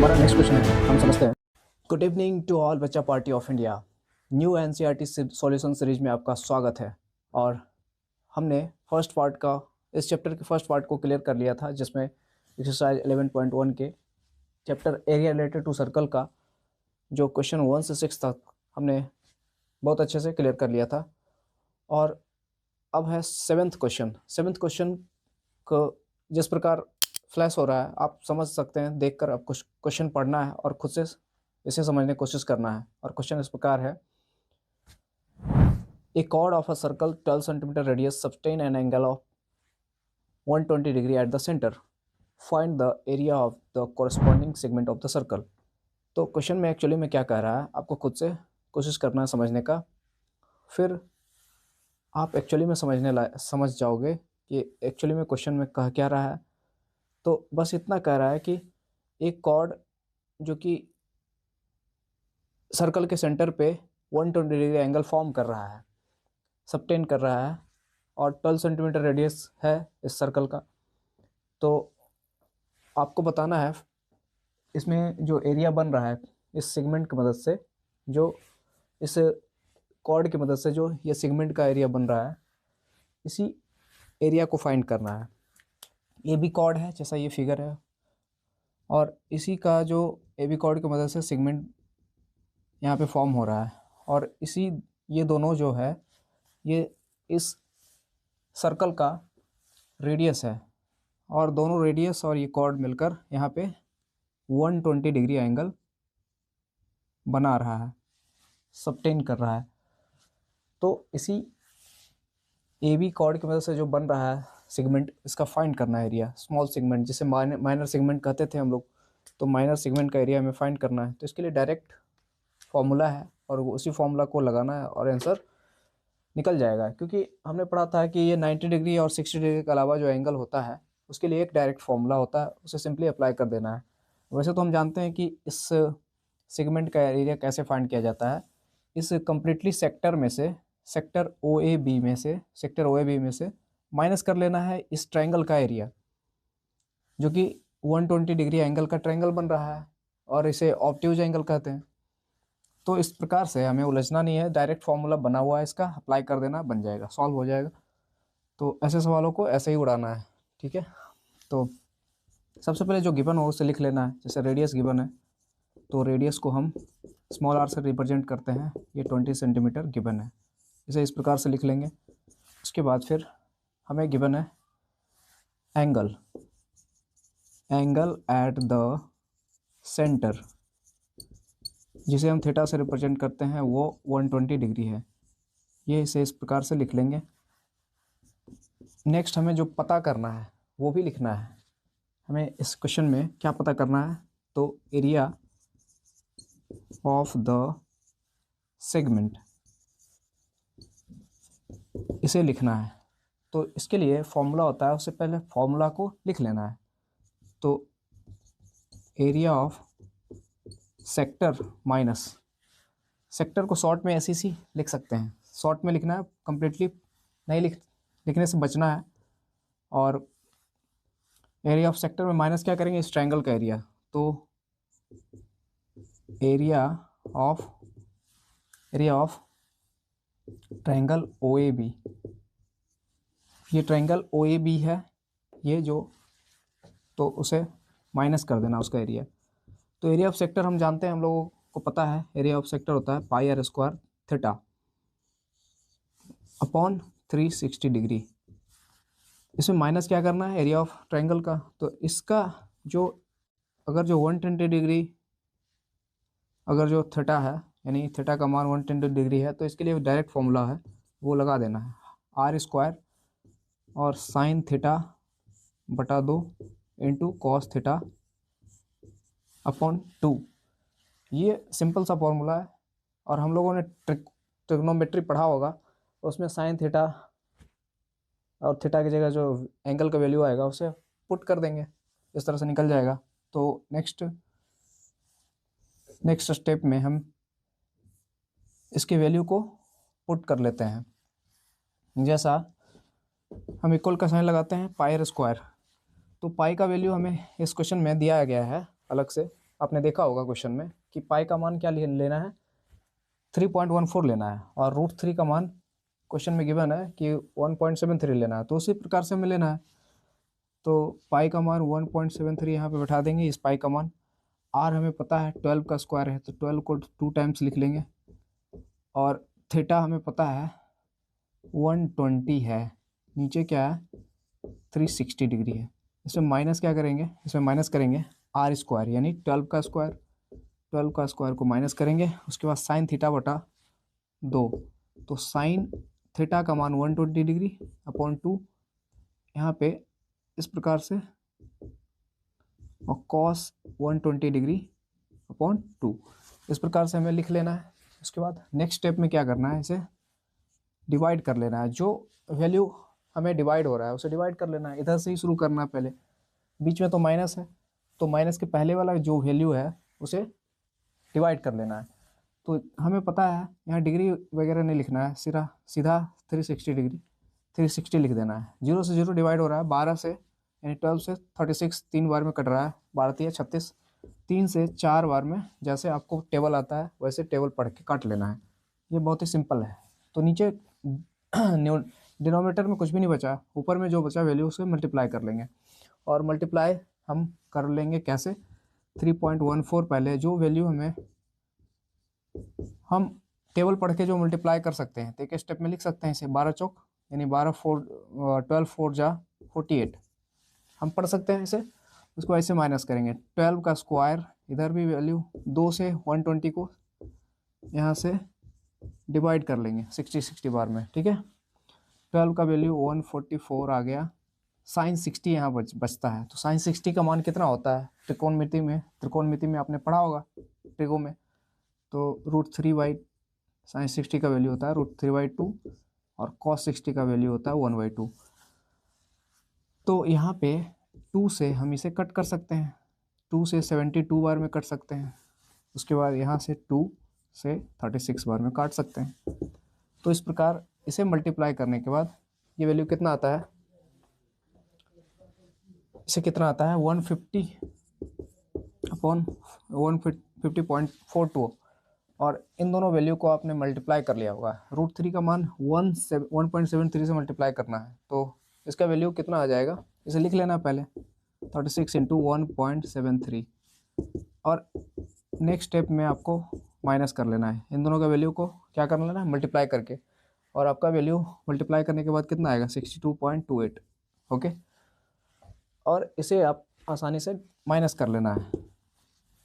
हमारा next question है, हम समझते हैं। गुड इवनिंग टू ऑल बच्चा party of India. New NCERT solution series में आपका स्वागत है। और हमने फर्स्ट पार्ट का, इस चैप्टर के फर्स्ट पार्ट को क्लियर कर लिया था, जिसमें एक्सरसाइज 11.1 के chapter area related to circle का जो क्वेश्चन 1 से 6 तक हमने बहुत अच्छे से क्लियर कर लिया था। और अब है सेवन्थ क्वेश्चन को जिस प्रकार फ्लैश हो रहा है आप समझ सकते हैं, देखकर अब कुछ क्वेश्चन पढ़ना है और खुद से इसे समझने की कोशिश करना है। और क्वेश्चन इस प्रकार है, ए chord of a circle 12 centimeter radius sustain an angle of 120 degree at the center. Find the area of the corresponding segment of the circle. तो क्वेश्चन में एक्चुअली में क्या कह रहा है, आपको खुद से कोशिश करना है समझने का, फिर आप एक्चुअली में समझ जाओगे कि एक्चुअली में क्वेश्चन में कह क्या रहा है। तो बस इतना कह रहा है कि एक कॉर्ड जो कि सर्कल के सेंटर पे 120 डिग्री एंगल फॉर्म कर रहा है, सबटेन कर रहा है, और 12 सेंटीमीटर रेडियस है इस सर्कल का। तो आपको बताना है इसमें जो एरिया बन रहा है इस सेगमेंट की मदद से, जो इस कॉर्ड की मदद से जो ये सेगमेंट का एरिया बन रहा है, इसी एरिया को फाइंड करना है। ये भी कॉर्ड है जैसा ये फिगर है, और इसी का जो ए बी कॉर्ड की मदद से सेगमेंट यहाँ पे फॉर्म हो रहा है, और इसी ये दोनों जो है ये इस सर्कल का रेडियस है, और दोनों रेडियस और ये कॉर्ड मिलकर यहाँ पे 120 डिग्री एंगल बना रहा है, सबटेन कर रहा है। तो इसी ए बी कॉर्ड की मदद से जो बन रहा है सेगमेंट, इसका फाइंड करना है एरिया, स्मॉल सेगमेंट जिसे माइनर सेगमेंट कहते थे हम लोग। तो माइनर सेगमेंट का एरिया हमें फाइंड करना है। तो इसके लिए डायरेक्ट फॉर्मूला है और उसी फॉर्मूला को लगाना है और आंसर निकल जाएगा। क्योंकि हमने पढ़ा था कि ये 90 डिग्री और 60 डिग्री के अलावा जो एंगल होता है उसके लिए एक डायरेक्ट फॉर्मूला होता है, उसे सिंपली अप्लाई कर देना है। वैसे तो हम जानते हैं कि इस सेगमेंट का एरिया कैसे फाइंड किया जाता है। इस completely sector O A B में से माइनस कर लेना है इस ट्रायंगल का एरिया, जो कि 120 डिग्री एंगल का ट्रायंगल बन रहा है, और इसे ऑब्ट्यूज एंगल कहते हैं। तो इस प्रकार से हमें उलझना नहीं है, डायरेक्ट फॉर्मूला बना हुआ है, इसका अप्लाई कर देना, बन जाएगा, सॉल्व हो जाएगा। तो ऐसे सवालों को ऐसे ही उड़ाना है, ठीक है। तो सबसे पहले जो गिवन हो उसे लिख लेना है। जैसे रेडियस गिवन है तो रेडियस को हम स्मॉल आर से रिप्रेजेंट करते हैं, ये 20 सेंटीमीटर गिवन है, इसे इस प्रकार से लिख लेंगे। उसके बाद फिर हमें गिवन है एंगल एट द सेंटर, जिसे हम थीटा से रिप्रेजेंट करते हैं, वो 120 डिग्री है, ये इसे इस प्रकार से लिख लेंगे। नेक्स्ट हमें जो पता करना है वो भी लिखना है। हमें इस क्वेश्चन में क्या पता करना है, तो एरिया ऑफ द सेगमेंट, इसे लिखना है। तो इसके लिए फॉर्मूला होता है, उससे पहले फॉर्मूला को लिख लेना है। तो area of sector minus sector को शॉर्ट में ऐसे ही लिख सकते हैं, शॉर्ट में लिखना है, कंप्लीटली नहीं लिखने से बचना है। और एरिया ऑफ सेक्टर में माइनस क्या करेंगे, इस ट्रायंगल का एरिया। तो area of triangle O A B, ये ट्रायंगल ओ ए बी है, ये जो, तो उसे माइनस कर देना उसका एरिया। तो एरिया ऑफ सेक्टर हम जानते हैं, हम लोगों को पता है, एरिया ऑफ सेक्टर होता है pi R square theta upon 360 degree. इसमें माइनस क्या करना है, एरिया ऑफ ट्रायंगल का। तो इसका जो अगर जो 120 डिग्री, अगर जो थीटा है, यानी थीटा का मान 120 डिग्री है, तो इसके लिए डायरेक्ट फॉर्मूला है, वो लगा देना है, आर स्क्वायर और साइन थीटा बटा 2 इंटू कॉस थीटा अपॉन 2। ये सिंपल सा फॉर्मूला है, और हम लोगों ने ट्रिग्नोमेट्री पढ़ा होगा, उसमें साइन थीटा और थीटा की जगह जो एंगल का वैल्यू आएगा उसे पुट कर देंगे, इस तरह से निकल जाएगा। तो नेक्स्ट स्टेप में हम इसके वैल्यू को पुट कर लेते हैं। जैसा हम इक्वल का साइन लगाते हैं पाई आर स्क्वायर, तो पाई का वैल्यू हमें इस क्वेश्चन में दिया गया है अलग से आपने देखा होगा क्वेश्चन में कि पाई का मान क्या लेना है, 3.14 लेना है, और √3 का मान क्वेश्चन में गिवन है कि 1.73 लेना है, तो उसी प्रकार से हमें लेना है। तो पाई का मान 1.73 यहाँ पे बैठा देंगे, इस पाई का मान। आर हमें पता है 12 का स्क्वायर है, तो 12 को 2 टाइम्स लिख लेंगे, और थीटा हमें पता है 120 है, नीचे क्या है 360 डिग्री है। इसमें माइनस क्या करेंगे, इसमें माइनस करेंगे आर स्क्वायर, यानी 12 का स्क्वायर, 12 का स्क्वायर को माइनस करेंगे, उसके बाद साइन थीटा बटा 2, तो साइन थीटा का मान 120 डिग्री अपॉन 2 यहाँ पे इस प्रकार से, और कॉस 120 डिग्री अपॉन 2 इस प्रकार से हमें लिख लेना है। उसके बाद नेक्स्ट स्टेप में क्या करना है, इसे डिवाइड कर लेना है, जो वैल्यू हमें डिवाइड हो रहा है उसे डिवाइड कर लेना है। इधर से ही शुरू करना है, पहले बीच में तो माइनस है, तो माइनस के पहले वाला जो वैल्यू है उसे डिवाइड कर लेना है। तो हमें पता है यहाँ डिग्री वगैरह नहीं लिखना है, सीधा 360 डिग्री 360 लिख देना है। 0 से 0 डिवाइड हो रहा है, 12 से यानी 12 से 36 3 बार में कट रहा है, 12 3 36, 3 से 4 बार में, जैसे आपको टेबल आता है वैसे टेबल पढ़ के काट लेना है। ये बहुत ही सिंपल है। तो नीचे डिनोमिनेटर में कुछ भी नहीं बचा, ऊपर में जो बचा वैल्यू उसे मल्टीप्लाई कर लेंगे, और मल्टीप्लाई हम कर लेंगे कैसे, 3.14 पहले जो वैल्यू हमें, हम टेबल पढ़ के जो मल्टीप्लाई कर सकते हैं, तो एक स्टेप में लिख सकते हैं इसे 12 चौक यानी 12 4 जा 48 हम पढ़ सकते हैं इसे। उसको ऐसे माइनस करेंगे, 12 का स्क्वायर, इधर भी वैल्यू 2 से 120 को यहाँ से डिवाइड कर लेंगे 60 बार में, ठीक है। 12 का वैल्यू 144 आ गया, साइन 60 यहाँ बचता है। तो साइन 60 का मान कितना होता है, त्रिकोणमिति में आपने पढ़ा होगा ट्रिगो में, तो √3 साइन 60 का वैल्यू होता है √3/2, और कॉस 60 का वैल्यू होता है 1/2। तो यहाँ पे 2 से हम इसे कट कर सकते हैं, 2 से 72 बार में कट सकते हैं, उसके बाद यहाँ से 2 से 36 बार में काट सकते हैं। तो इस प्रकार इसे मल्टीप्लाई करने के बाद ये वैल्यू कितना आता है, इसे कितना आता है 150 अपॉन 150.42, और इन दोनों वैल्यू को आपने मल्टीप्लाई कर लिया होगा। √3 का मान 1.73 से मल्टीप्लाई करना है, तो इसका वैल्यू कितना आ जाएगा, इसे लिख लेना पहले 36 × 1.73, और नेक्स्ट स्टेप में आपको माइनस कर लेना है, इन दोनों का वैल्यू को क्या कर लेना है मल्टीप्लाई करके, और आपका वैल्यू मल्टीप्लाई करने के बाद कितना आएगा 62.28, ओके। और इसे आप आसानी से माइनस कर लेना है,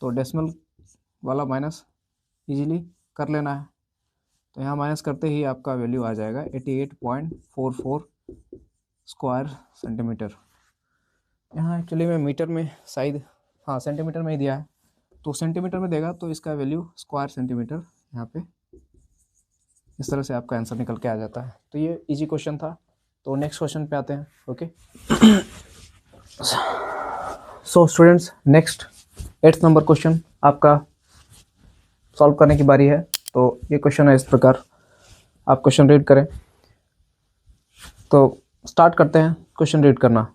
तो डेसिमल वाला माइनस इजीली कर लेना है। तो यहाँ माइनस करते ही आपका वैल्यू आ जाएगा 88.44 स्क्वायर सेंटीमीटर। यहाँ एक्चुअली में मीटर में शायद, हाँ सेंटीमीटर में ही दिया है, तो सेंटीमीटर में देगा तो इसका वैल्यू स्क्वायर सेंटीमीटर यहाँ पे इस तरह से आपका आंसर निकल के आ जाता है। तो ये इजी क्वेश्चन था। तो नेक्स्ट क्वेश्चन पे आते हैं, okay. So students, next 8th number question आपका सॉल्व करने की बारी है। तो ये क्वेश्चन है इस प्रकार, आप क्वेश्चन रीड करें। तो स्टार्ट करते हैं क्वेश्चन रीड करना।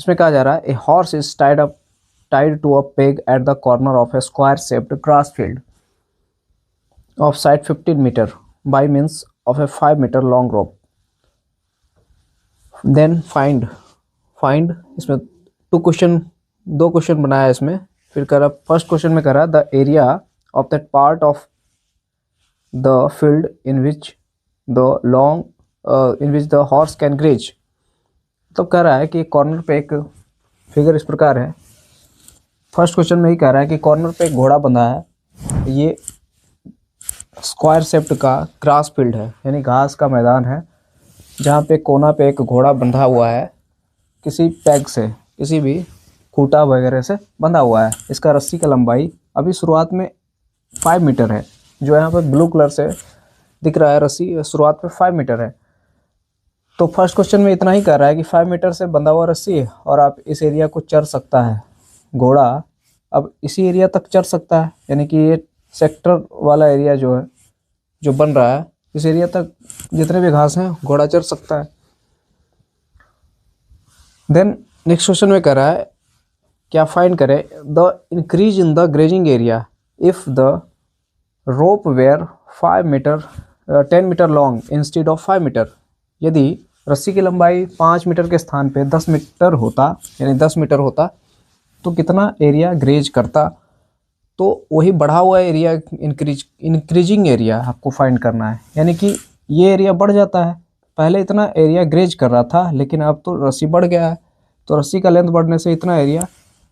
इसमें कहा जा रहा है, a horse is tied to a peg at the corner of a square shaped grass field of side 15 meter by means of a 5 meter long rope. Then find इसमें दो क्वेश्चन बनाया है इसमें। फिर कह रहा, फर्स्ट क्वेश्चन में कह रहा the area of that part of the field in which the horse can graze. तो कह रहा है कि कॉर्नर पे एक फिगर इस प्रकार है। फर्स्ट क्वेश्चन में ही कह रहा है कि कॉर्नर पे एक घोड़ा बंधा है, ये स्क्वायर शेप्ड का ग्रास फील्ड है, यानी घास का मैदान है, जहाँ पे कोना पे एक घोड़ा बंधा हुआ है, किसी पैग से, किसी भी खूंटा वगैरह से बंधा हुआ है। इसका रस्सी का लंबाई अभी शुरुआत में 5 मीटर है, जो यहाँ पे ब्लू कलर से दिख रहा है, रस्सी शुरुआत में 5 मीटर है। तो फर्स्ट क्वेश्चन में इतना ही कह रहा है कि 5 मीटर से बंधा हुआ रस्सी है और आप इस एरिया को चढ़ सकता है घोड़ा, अब इसी एरिया तक चढ़ सकता है, यानी कि ये सेक्टर वाला एरिया जो है, जो बन रहा है, इस एरिया तक जितने भी घास हैं घोड़ा चढ़ सकता है। देन नेक्स्ट क्वेश्चन में कह रहा है कि आप फाइंड करें the increase in the grazing area if the rope were 5 metre 10 metre long instead of 5 metre. यदि रस्सी की लंबाई 5 मीटर के स्थान पे 10 मीटर होता, यानी 10 मीटर होता, तो कितना एरिया ग्रेज करता। तो वही बढ़ा हुआ एरिया इंक्रीजिंग एरिया आपको फाइंड करना है, यानी कि ये एरिया बढ़ जाता है। पहले इतना एरिया ग्रेज कर रहा था, लेकिन अब तो रस्सी बढ़ गया है, तो रस्सी का लेंथ बढ़ने से इतना एरिया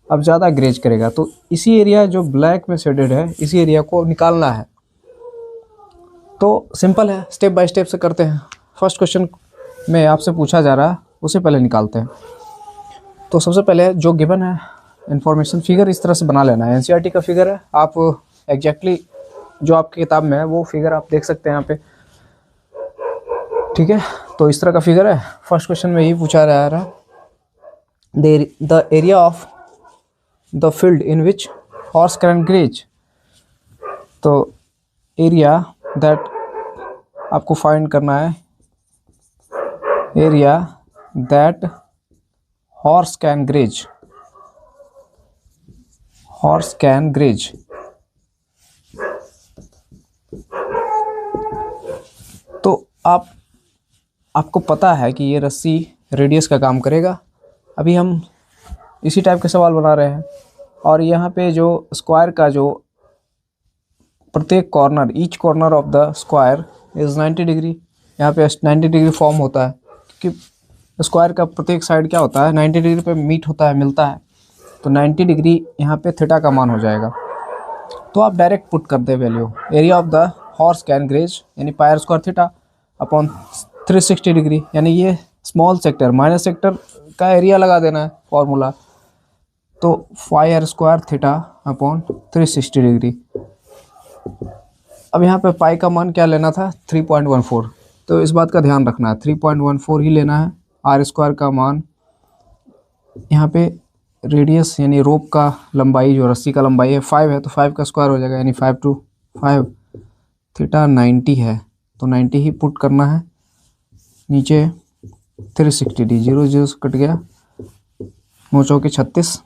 अब ज़्यादा ग्रेज करेगा। तो इसी एरिया जो ब्लैक में शेडेड है, इसी एरिया को निकालना है। तो सिंपल है, स्टेप बाय स्टेप से करते हैं। फर्स्ट क्वेश्चन में आपसे पूछा जा रहा है, उसे पहले निकालते हैं। तो सबसे पहले जो गिवन है इंफॉर्मेशन, फिगर इस तरह से बना लेना है। एनसीईआरटी का फिगर है, आप एग्जैक्टली जो आपकी किताब में है वो फिगर आप देख सकते हैं यहाँ पे, ठीक है। तो इस तरह का फिगर है। फर्स्ट क्वेश्चन में यही पूछा जा रहा है, the area of the field in which horse can graze. तो एरिया दैट आपको फाइंड करना है, area that horse can graze, horse can graze. तो आपको पता है कि ये रस्सी रेडियस का काम करेगा। अभी हम इसी टाइप के सवाल बना रहे हैं, और यहाँ पे जो स्क्वायर का जो प्रत्येक corner, each corner of the square is 90 degree. यहाँ पे 90 डिग्री फॉर्म होता है, क्योंकि स्क्वायर का प्रत्येक साइड क्या होता है, 90 डिग्री पे मीट होता है, मिलता है। तो 90 डिग्री यहाँ पे थीटा का मान हो जाएगा। तो आप डायरेक्ट पुट कर दे value, area of the horse can graze यानी pi r square theta upon 360 degree, यानी ये स्मॉल सेक्टर माइनस सेक्टर का एरिया लगा देना है फॉर्मूला। तो pi r square theta upon 360 degree. अब यहाँ पे पाई का मान क्या लेना था, 3.14। तो इस बात का ध्यान रखना है, 3.14 ही लेना है। आर स्क्वायर का मान यहाँ पे रेडियस यानी रोप का लंबाई, जो रस्सी का लंबाई है 5 है, तो 5 का स्क्वायर हो जाएगा, यानी 5 2 5। थीटा 90 है, तो 90 ही पुट करना है। नीचे 360 डी, 0 0 से कट गया, 9 चौके 36।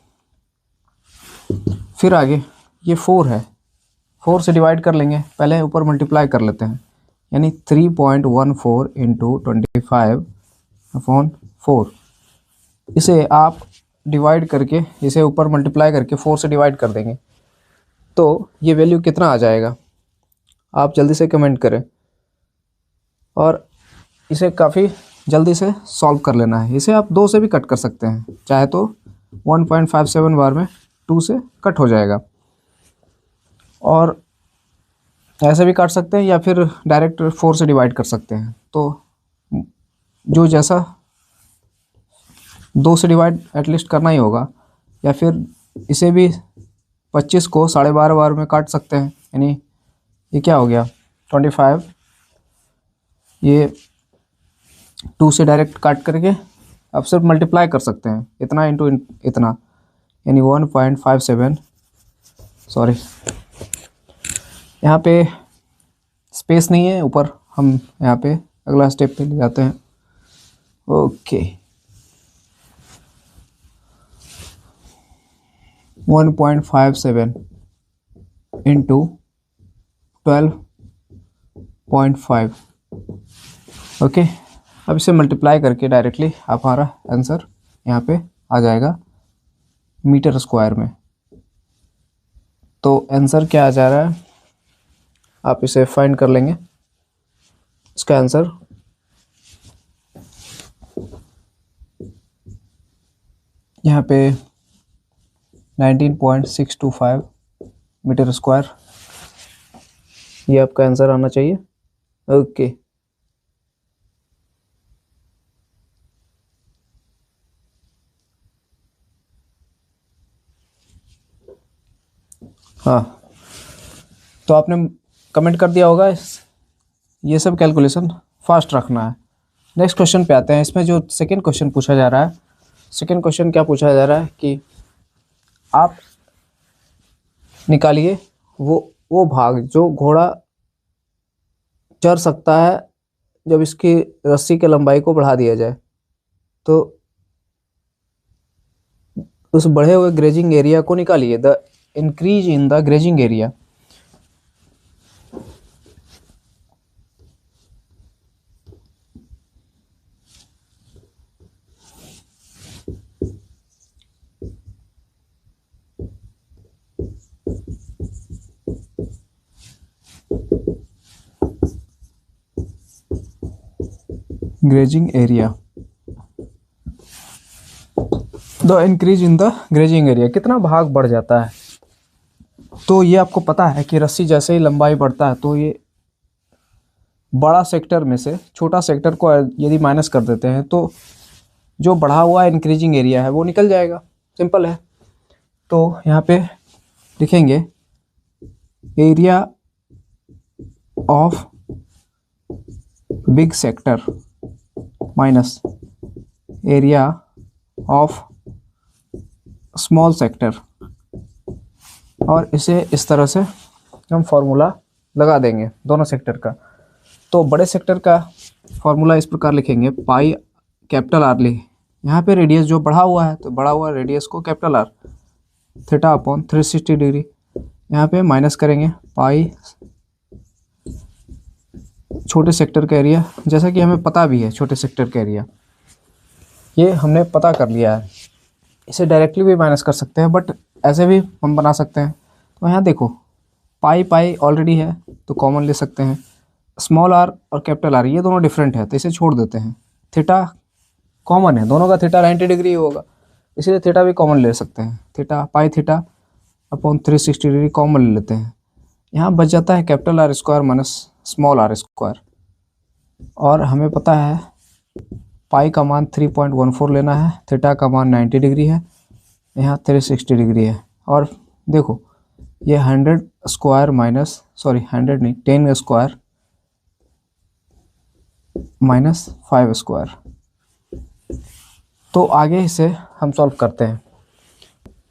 फिर आगे ये 4 है, 4 से डिवाइड कर लेंगे, पहले ऊपर मल्टीप्लाई कर लेते हैं, यानी 3.14 इंटू 25 अपॉन 4। इसे आप डिवाइड करके, इसे ऊपर मल्टीप्लाई करके 4 से डिवाइड कर देंगे, तो ये वैल्यू कितना आ जाएगा, आप जल्दी से कमेंट करें। और इसे काफ़ी जल्दी से सॉल्व कर लेना है। इसे आप 2 से भी कट कर सकते हैं, चाहे तो 1.57 बार में 2 से कट हो जाएगा, और ऐसे भी काट सकते हैं, या फिर डायरेक्ट 4 से डिवाइड कर सकते हैं। तो जो जैसा 2 से डिवाइड एटलीस्ट करना ही होगा, या फिर इसे भी 25 को 12.5 बार में काट सकते हैं, यानी ये क्या हो गया 25। ये 2 से डायरेक्ट काट करके अब सिर्फ मल्टीप्लाई कर सकते हैं, इतना इंटू इतना, यानी 1.57। सॉरी, यहाँ पे स्पेस नहीं है ऊपर, हम यहाँ पे अगला स्टेप पे ले जाते हैं। Okay, 1.57 into 12.5। ओके, अब इसे मल्टीप्लाई करके डायरेक्टली हमारा आंसर यहाँ पे आ जाएगा मीटर स्क्वायर में। तो आंसर क्या आ जा रहा है, आप इसे फाइंड कर लेंगे। इसका आंसर यहाँ पे 19.625 मीटर स्क्वायर, ये आपका आंसर आना चाहिए। ओके, हाँ, तो आपने कमेंट कर दिया होगा। ये सब कैलकुलेशन फास्ट रखना है। नेक्स्ट क्वेश्चन पे आते हैं। इसमें जो सेकंड क्वेश्चन पूछा जा रहा है, सेकंड क्वेश्चन क्या पूछा जा रहा है कि आप निकालिए वो भाग जो घोड़ा चढ़ सकता है जब इसकी रस्सी की लंबाई को बढ़ा दिया जाए। तो उस बढ़े हुए ग्रेजिंग एरिया को निकालिए, the increase in the grazing area. Grazing area, the increase in the grazing area, कितना भाग बढ़ जाता है। तो ये आपको पता है कि रस्सी जैसे ही लंबाई बढ़ता है तो ये बड़ा सेक्टर में से छोटा सेक्टर को यदि माइनस कर देते हैं तो जो बढ़ा हुआ इंक्रीजिंग एरिया है वो निकल जाएगा। सिंपल है। तो यहाँ पे लिखेंगे area of big sector minus area of small sector, और इसे इस तरह से हम फॉर्मूला लगा देंगे दोनों सेक्टर का। तो बड़े सेक्टर का फॉर्मूला इस प्रकार लिखेंगे, पाई कैपिटल आर ले, यहाँ पे रेडियस जो बढ़ा हुआ है तो बढ़ा हुआ रेडियस को capital R theta upon 360 degree, यहाँ पे माइनस करेंगे पाई छोटे सेक्टर का एरिया, जैसा कि हमें पता भी है छोटे सेक्टर का एरिया, ये हमने पता कर लिया है। इसे डायरेक्टली भी माइनस कर सकते हैं बट ऐसे भी हम बना सकते हैं। तो यहाँ देखो पाई पाई ऑलरेडी है तो कॉमन ले सकते हैं, स्मॉल आर और कैपिटल आर ये दोनों डिफरेंट है तो इसे छोड़ देते हैं, थीटा कॉमन है, दोनों का थीटा 90 डिग्री होगा इसलिए थीटा भी कॉमन ले सकते हैं, theta pi theta upon 360 degree common ले लेते हैं। यहाँ बच जाता है capital R square minus small R square, और हमें पता है पाई का मान 3.14 लेना है, थीटा का मान 90 डिग्री है, यहाँ 360 डिग्री है, और देखो ये 100 स्क्वायर माइनस 100 नहीं 10 स्क्वायर माइनस 5 स्क्वायर। तो आगे इसे हम सॉल्व करते हैं,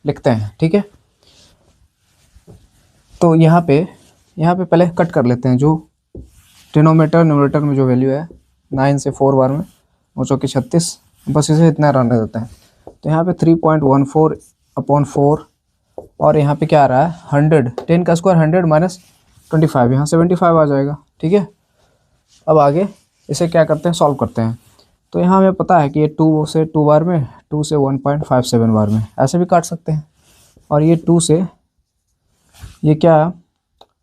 लिखते हैं, ठीक है। तो यहाँ पे पहले कट कर लेते हैं, जो डिनोमिनेटर न्यूमरेटर में जो वैल्यू है 9 से 4 बार में 9 की 36, बस इसे इतना रहने देते हैं। तो यहाँ पे 3.14 अपॉन 4, और यहाँ पे क्या आ रहा है 100, 10 का स्क्वायर 100 माइनस 25, यहाँ 75 आ जाएगा, ठीक है। अब आगे इसे क्या करते हैं, सॉल्व करते हैं। तो यहाँ हमें पता है कि ये 2 से 2 बार में, 2 से 1.57 बार में, ऐसे भी काट सकते हैं, और ये 2 से ये क्या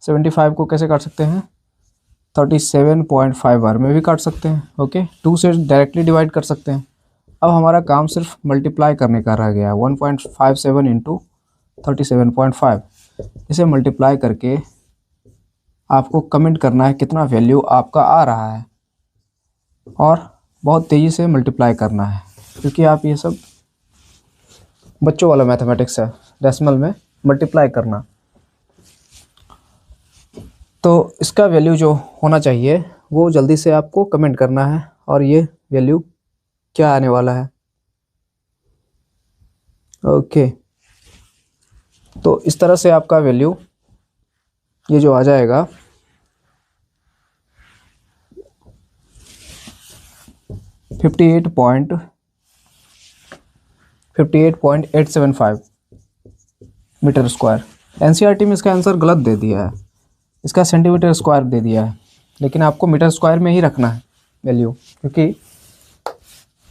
75 को कैसे काट सकते हैं 37.5 बार में भी काट सकते हैं, ओके। 2 से डायरेक्टली डिवाइड कर सकते हैं। अब हमारा काम सिर्फ मल्टीप्लाई करने का रह गया, 1.57 इंटू 37.5, इसे मल्टीप्लाई करके आपको कमेंट करना है कितना वैल्यू आपका आ रहा है, और बहुत तेज़ी से मल्टीप्लाई करना है क्योंकि आप ये सब बच्चों वाला मैथमेटिक्स है, डेसिमल में मल्टीप्लाई करना। तो इसका वैल्यू जो होना चाहिए वो जल्दी से आपको कमेंट करना है, और ये वैल्यू क्या आने वाला है, ओके। तो इस तरह से आपका वैल्यू ये जो आ जाएगा 58.875 मीटर स्क्वायर। एनसीईआरटी में इसका आंसर गलत दे दिया है, इसका सेंटीमीटर स्क्वायर दे दिया है, लेकिन आपको मीटर स्क्वायर में ही रखना है वैल्यू, क्योंकि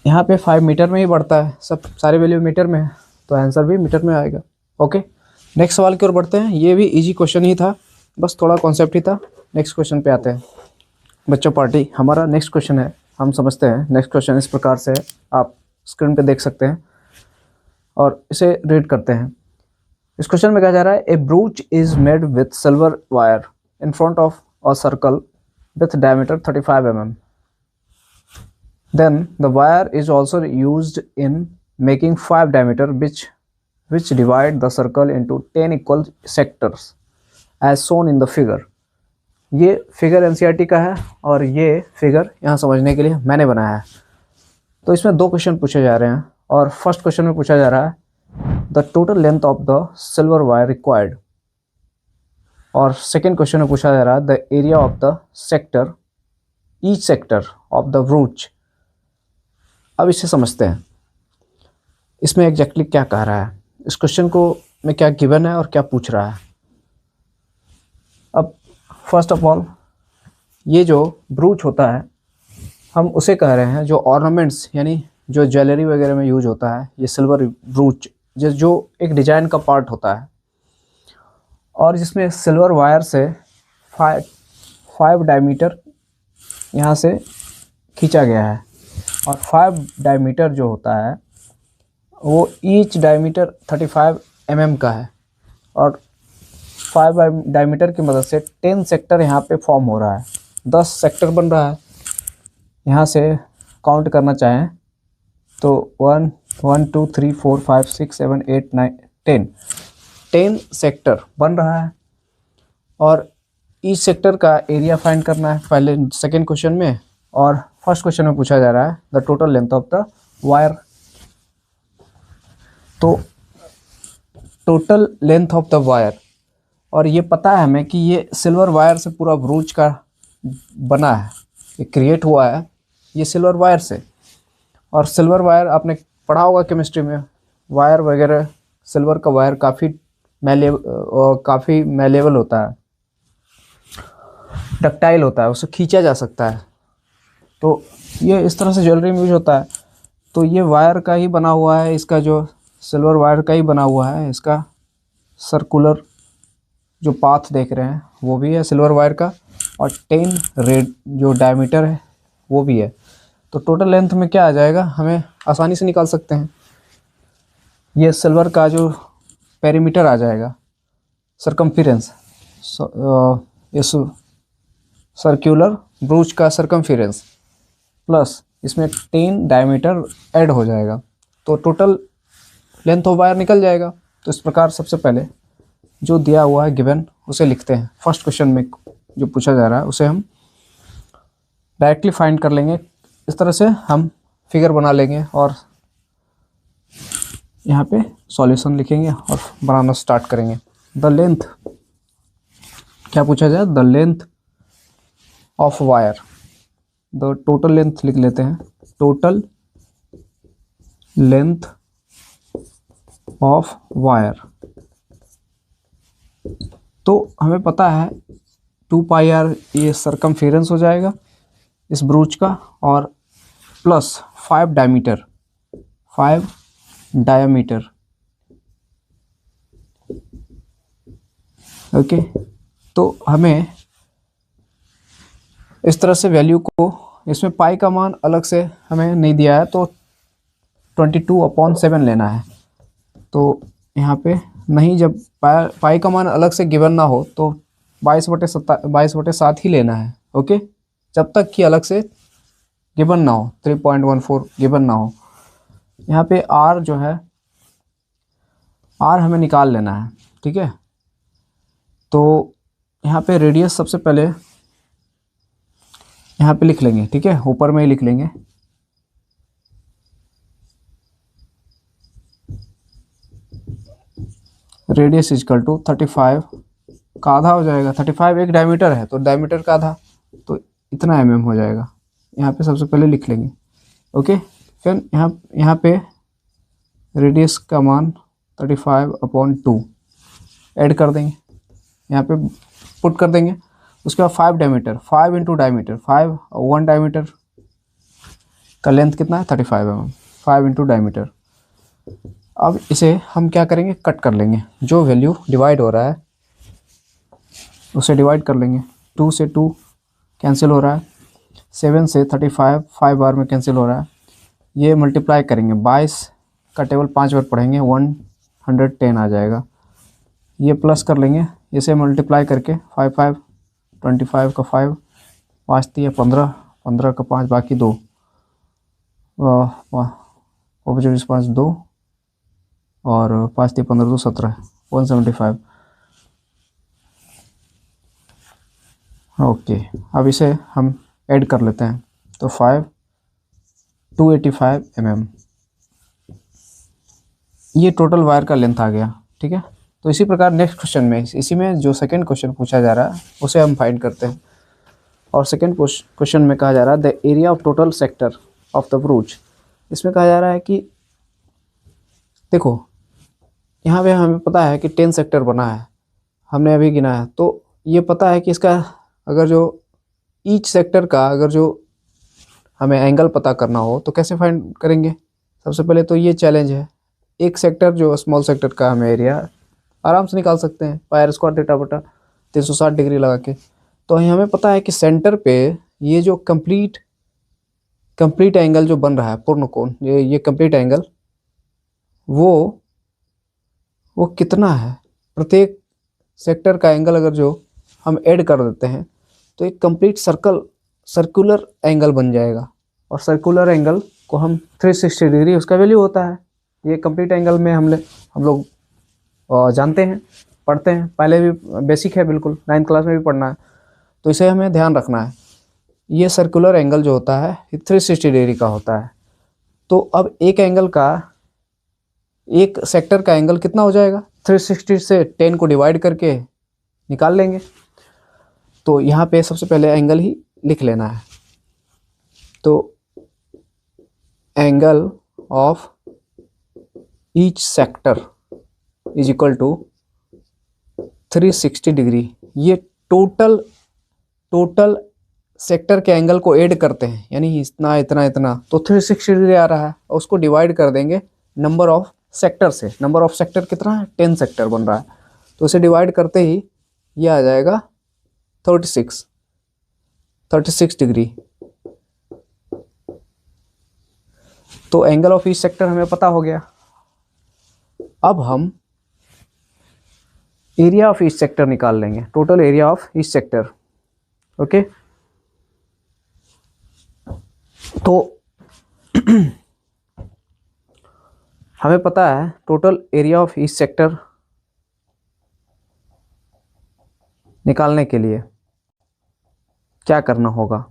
यहाँ पे 5 मीटर में ही बढ़ता है, सब सारे वैल्यू मीटर में है तो आंसर भी मीटर में आएगा, ओके। नेक्स्ट सवाल की ओर बढ़ते हैं। ये भी इजी क्वेश्चन ही था, बस थोड़ा कॉन्सेप्ट ही था। नेक्स्ट क्वेश्चन पे आते हैं बच्चों पार्टी। हमारा नेक्स्ट क्वेश्चन है, हम समझते हैं। नेक्स्ट क्वेश्चन इस प्रकार से है, आप स्क्रीन पे देख सकते हैं और इसे रीड करते हैं। इस क्वेश्चन में कहा जा रहा है, a brooch is made with silver wire in front of a circle with diameter 35 mm. Then the wire is also used in making 5 diameter which divide the circle into 10 equal sectors as shown in the figure. ये figure NCERT का है और ये figure यहाँ समझने के लिए मैंने बनाया है। तो इसमें 2 क्वेश्चन पूछे जा रहे हैं, और फर्स्ट क्वेश्चन में पूछा जा रहा है the total length of the silver wire required, और सेकेंड क्वेश्चन में पूछा जा रहा है the area of the sector each sector of the ब्रूच। अब इसे समझते हैं। इसमें एग्जैक्टली क्या कह रहा है, इस क्वेश्चन को में क्या गिवन है और क्या पूछ रहा है। अब फर्स्ट ऑफ ऑल ये जो ब्रूच होता है हम उसे कह रहे हैं जो ऑर्नामेंट्स यानी जो ज्वेलरी वगैरह में यूज होता है, ये सिल्वर ब्रूच जो एक डिजाइन का पार्ट होता है और जिसमें सिल्वर वायर से 5 डायमीटर यहाँ से खींचा गया है और 5 डायमीटर जो होता है वो ईच डायमीटर 35 mm का है और 5 डायमीटर की मदद से 10 सेक्टर यहाँ पे फॉर्म हो रहा है, 10 सेक्टर बन रहा है। यहाँ से काउंट करना चाहें तो 1 2 3 4 5 6 7 8 9 10 सेक्टर बन रहा है और ईच सेक्टर का एरिया फाइंड करना है पहले सेकेंड क्वेश्चन में, और फर्स्ट क्वेश्चन में पूछा जा रहा है the total length of the wire. तो total length of the wire, और ये पता है हमें कि ये सिल्वर वायर से पूरा ब्रूच का बना है, ये क्रिएट हुआ है ये सिल्वर वायर से। और सिल्वर वायर आपने पढ़ा होगा केमिस्ट्री में, वायर वगैरह सिल्वर का वायर काफ़ी मैलेबल होता है, डक्टाइल होता है, उसे खींचा जा सकता है। तो ये इस तरह से ज्वेलरी में यूज होता है। तो ये वायर का ही बना हुआ है, इसका जो सिल्वर वायर का ही बना हुआ है, इसका सर्कुलर जो पाथ देख रहे हैं वो भी है सिल्वर वायर का और 10 रेड जो डायमीटर है वो भी है। तो टोटल लेंथ में क्या आ जाएगा हमें आसानी से निकाल सकते हैं, ये सिल्वर का जो पेरीमीटर आ जाएगा सरकमफेरेंस, इस सर्कुलर ब्रूच का सरकमफेरेंस प्लस इसमें 10 डायमीटर ऐड हो जाएगा तो टोटल लेंथ ऑफ वायर निकल जाएगा। तो इस प्रकार सबसे पहले जो दिया हुआ है गिवन उसे लिखते हैं। फर्स्ट क्वेश्चन में जो पूछा जा रहा है उसे हम डायरेक्टली फाइंड कर लेंगे, इस तरह से हम फिगर बना लेंगे और यहाँ पे सॉल्यूशन लिखेंगे और बनाना स्टार्ट करेंगे। द लेंथ, क्या पूछा जाए, the length of wire, the total length लिख लेते हैं, टोटल लेंथ ऑफ वायर। तो हमें पता है 2πr ये सरकमफेरेंस हो जाएगा इस ब्रूच का और प्लस 5 डायमीटर, 5 डायमीटर, ओके। तो हमें इस तरह से वैल्यू को, इसमें पाई का मान अलग से हमें नहीं दिया है तो 22/7 लेना है। तो यहाँ पे नहीं, जब पाई का मान अलग से गिवन ना हो तो 22/7 ही लेना है, ओके, जब तक कि अलग से गिवन ना हो, 3.14 गिवन ना हो। यहाँ पे आर जो है, आर हमें निकाल लेना है, ठीक है। तो यहाँ पे रेडियस सबसे पहले यहाँ पे लिख लेंगे, ठीक है, ऊपर में ही लिख लेंगे। रेडियस इजकल टू 35 का आधा हो जाएगा, 35 एक डायमीटर है तो डायमीटर का आधा, तो इतना mm हो जाएगा। यहाँ पे सबसे पहले लिख लेंगे, ओके। फिर यहाँ पे रेडियस का मान 35/2 ऐड कर देंगे, यहाँ पे पुट कर देंगे। उसके बाद 5 डायमीटर, 5 इंटू डायमीटर, 5 और 1 डायमीटर का लेंथ कितना है 35 mm, 5 इंटू डायमीटर। अब इसे हम क्या करेंगे, कट कर लेंगे, जो वैल्यू डिवाइड हो रहा है उसे डिवाइड कर लेंगे। 2 से 2 कैंसिल हो रहा है, 7 से 35 5 बार में कैंसिल हो रहा है। ये मल्टीप्लाई करेंगे, 22 का टेबल 5 बार पढ़ेंगे, 110 आ जाएगा। ये प्लस कर लेंगे, इसे मल्टीप्लाई करके 5 5 25 का 5, 5 3 15, 15 का 5 बाकी 2, 5 2 और 5 3 15 2 17, 175, ओके। अब इसे हम ऐड कर लेते हैं तो 285 mm ये टोटल वायर का लेंथ आ गया, ठीक है। तो इसी प्रकार नेक्स्ट क्वेश्चन में, इसी में जो सेकंड क्वेश्चन पूछा जा रहा है उसे हम फाइंड करते हैं। और सेकंड क्वेश्चन में कहा जा रहा है the area of total sector of the ब्रूच। इसमें कहा जा रहा है कि देखो यहाँ पे हमें पता है कि 10 सेक्टर बना है, हमने अभी गिना है, तो ये पता है कि इसका अगर जो ईच सेक्टर का अगर जो हमें एंगल पता करना हो तो कैसे फाइंड करेंगे। सबसे पहले तो ये चैलेंज है, एक सेक्टर जो स्मॉल सेक्टर का हमें एरिया आराम से निकाल सकते हैं, पाई आर स्क्वायर थीटा बटा 360 डिग्री लगा के। तो हमें पता है कि सेंटर पे ये जो कंप्लीट एंगल जो बन रहा है, पूर्ण कोण, ये कंप्लीट एंगल वो कितना है। प्रत्येक सेक्टर का एंगल अगर जो हम ऐड कर देते हैं तो एक कंप्लीट सर्कुलर एंगल बन जाएगा, और सर्कुलर एंगल को हम 360 डिग्री उसका वैल्यू होता है। ये कंप्लीट एंगल में हम लोग जानते हैं, पढ़ते हैं, पहले भी बेसिक है, बिल्कुल 9th क्लास में भी पढ़ना है, तो इसे हमें ध्यान रखना है। ये सर्कुलर एंगल जो होता है ये 360 डिग्री का होता है। तो अब एक सेक्टर का एंगल कितना हो जाएगा, 360 से 10 को डिवाइड करके निकाल लेंगे। तो यहाँ पे सबसे पहले एंगल ही लिख लेना है। तो angle of each sector is equal to 360 degree. ये टोटल सेक्टर के एंगल को ऐड करते हैं, यानी इतना इतना इतना, तो 360 डिग्री आ रहा है, और उसको डिवाइड कर देंगे नंबर ऑफ सेक्टर से। नंबर ऑफ सेक्टर कितना है, 10 सेक्टर बन रहा है, तो इसे डिवाइड करते ही ये आ जाएगा 36 डिग्री। तो एंगल ऑफ ईच सेक्टर हमें पता हो गया। अब हम एरिया ऑफ ईच सेक्टर निकाल लेंगे, total area of each sector. Okay, तो हमें पता है total area of each sector निकालने के लिए क्या करना होगा।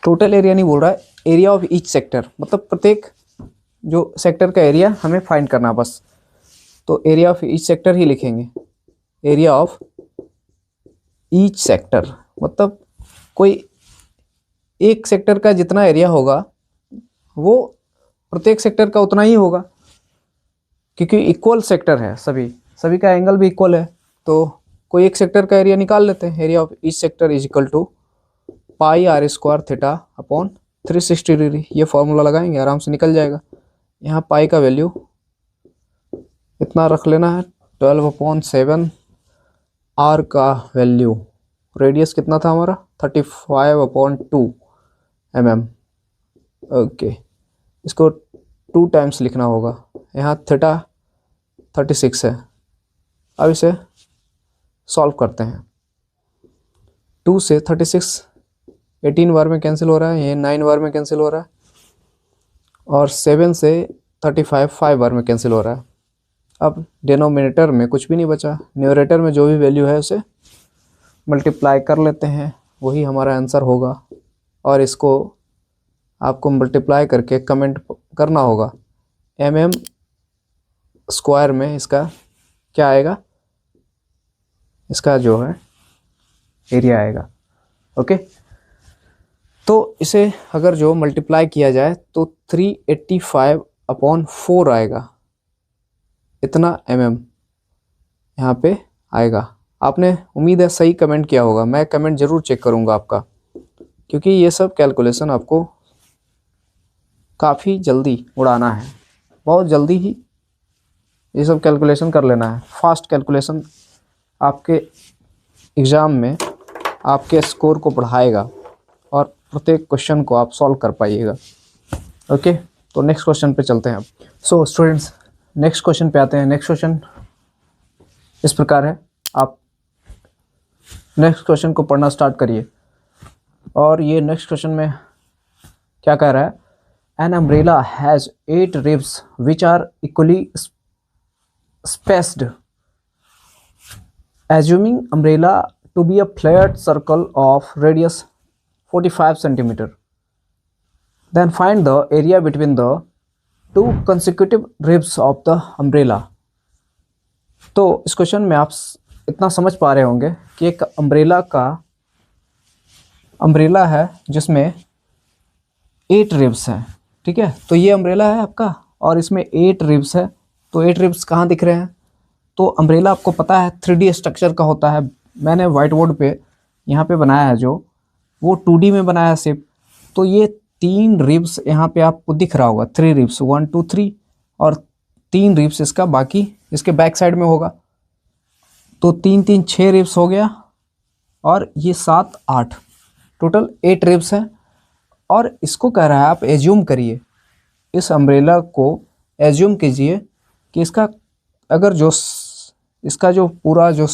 टोटल एरिया नहीं बोल रहा है, एरिया ऑफ ईच सेक्टर, मतलब प्रत्येक जो सेक्टर का एरिया हमें फाइंड करना बस। तो एरिया ऑफ ईच सेक्टर ही लिखेंगे, एरिया ऑफ ईच सेक्टर, मतलब कोई एक सेक्टर का जितना एरिया होगा वो प्रत्येक सेक्टर का उतना ही होगा, क्योंकि इक्वल सेक्टर है, सभी का एंगल भी इक्वल है। तो कोई एक सेक्टर का एरिया निकाल लेते हैं। Area of each sector is equal to pi R square theta upon 360 degree. ये फॉर्मूला लगाएंगे, आराम से निकल जाएगा। यहाँ पाई का वैल्यू इतना रख लेना है 12/7, आर का वैल्यू, रेडियस कितना था हमारा 35/2 mm। ओके, इसको 2 टाइम्स लिखना होगा। यहाँ थीटा 36 है। अब इसे सॉल्व करते हैं। 2 से 36 18 बार में कैंसिल हो रहा है, ये 9 बार में कैंसिल हो रहा है, और 7 से 35 5 बार में कैंसिल हो रहा है। अब डिनोमिनेटर में कुछ भी नहीं बचा, न्यूमरेटर में जो भी वैल्यू है उसे मल्टीप्लाई कर लेते हैं, वही हमारा आंसर होगा। और इसको आपको मल्टीप्लाई करके कमेंट करना होगा। mm स्क्वायर में इसका क्या आएगा, इसका जो है एरिया आएगा। ओके, तो इसे अगर जो मल्टीप्लाई किया जाए तो 385/4 आएगा, इतना mm यहाँ पे आएगा। आपने उम्मीद है सही कमेंट किया होगा, मैं कमेंट ज़रूर चेक करूँगा आपका, क्योंकि ये सब कैलकुलेशन आपको काफ़ी जल्दी उड़ाना है, बहुत जल्दी ही ये सब कैलकुलेशन कर लेना है। फास्ट कैलकुलेशन आपके एग्ज़ाम में आपके स्कोर को बढ़ाएगा और प्रत्येक क्वेश्चन को आप सॉल्व कर पाइएगा। ओके, तो नेक्स्ट क्वेश्चन पे चलते हैं अब। सो स्टूडेंट्स, नेक्स्ट क्वेश्चन पे आते हैं। नेक्स्ट क्वेश्चन इस प्रकार है, आप नेक्स्ट क्वेश्चन को पढ़ना स्टार्ट करिए। और ये नेक्स्ट क्वेश्चन में क्या कह रहा है, an umbrella has 8 ribs which are equally spaced. Assuming umbrella to be a flat circle of radius 45 centimeter, then find the area between the 2 consecutive ribs of the umbrella. तो इस question में आप इतना समझ पा रहे होंगे कि एक अम्ब्रेला का अम्ब्रेला है जिसमें 8 रिब्स हैं, ठीक है। तो ये अम्ब्रेला है आपका और इसमें 8 रिब्स है। तो 8 रिब्स कहाँ दिख रहे हैं? तो अम्ब्रेला आपको पता है 3D स्ट्रक्चर का होता है। मैंने वाइट बोर्ड पे यहाँ पे बनाया है जो, वो 2D में बनाया है सिर्फ। तो ये 3 रिब्स यहाँ पे आपको दिख रहा होगा, 3 रिब्स, 1 2 3, और 3 रिब्स इसका बाकी इसके बैक साइड में होगा। तो 3 3 6 रिब्स हो गया, और ये 7 8, टोटल 8 रिब्स हैं। और इसको कह रहा है आप एज्यूम करिए, इस अम्ब्रेला को एज्यूम कीजिए कि इसका अगर जो इसका जो पूरा जो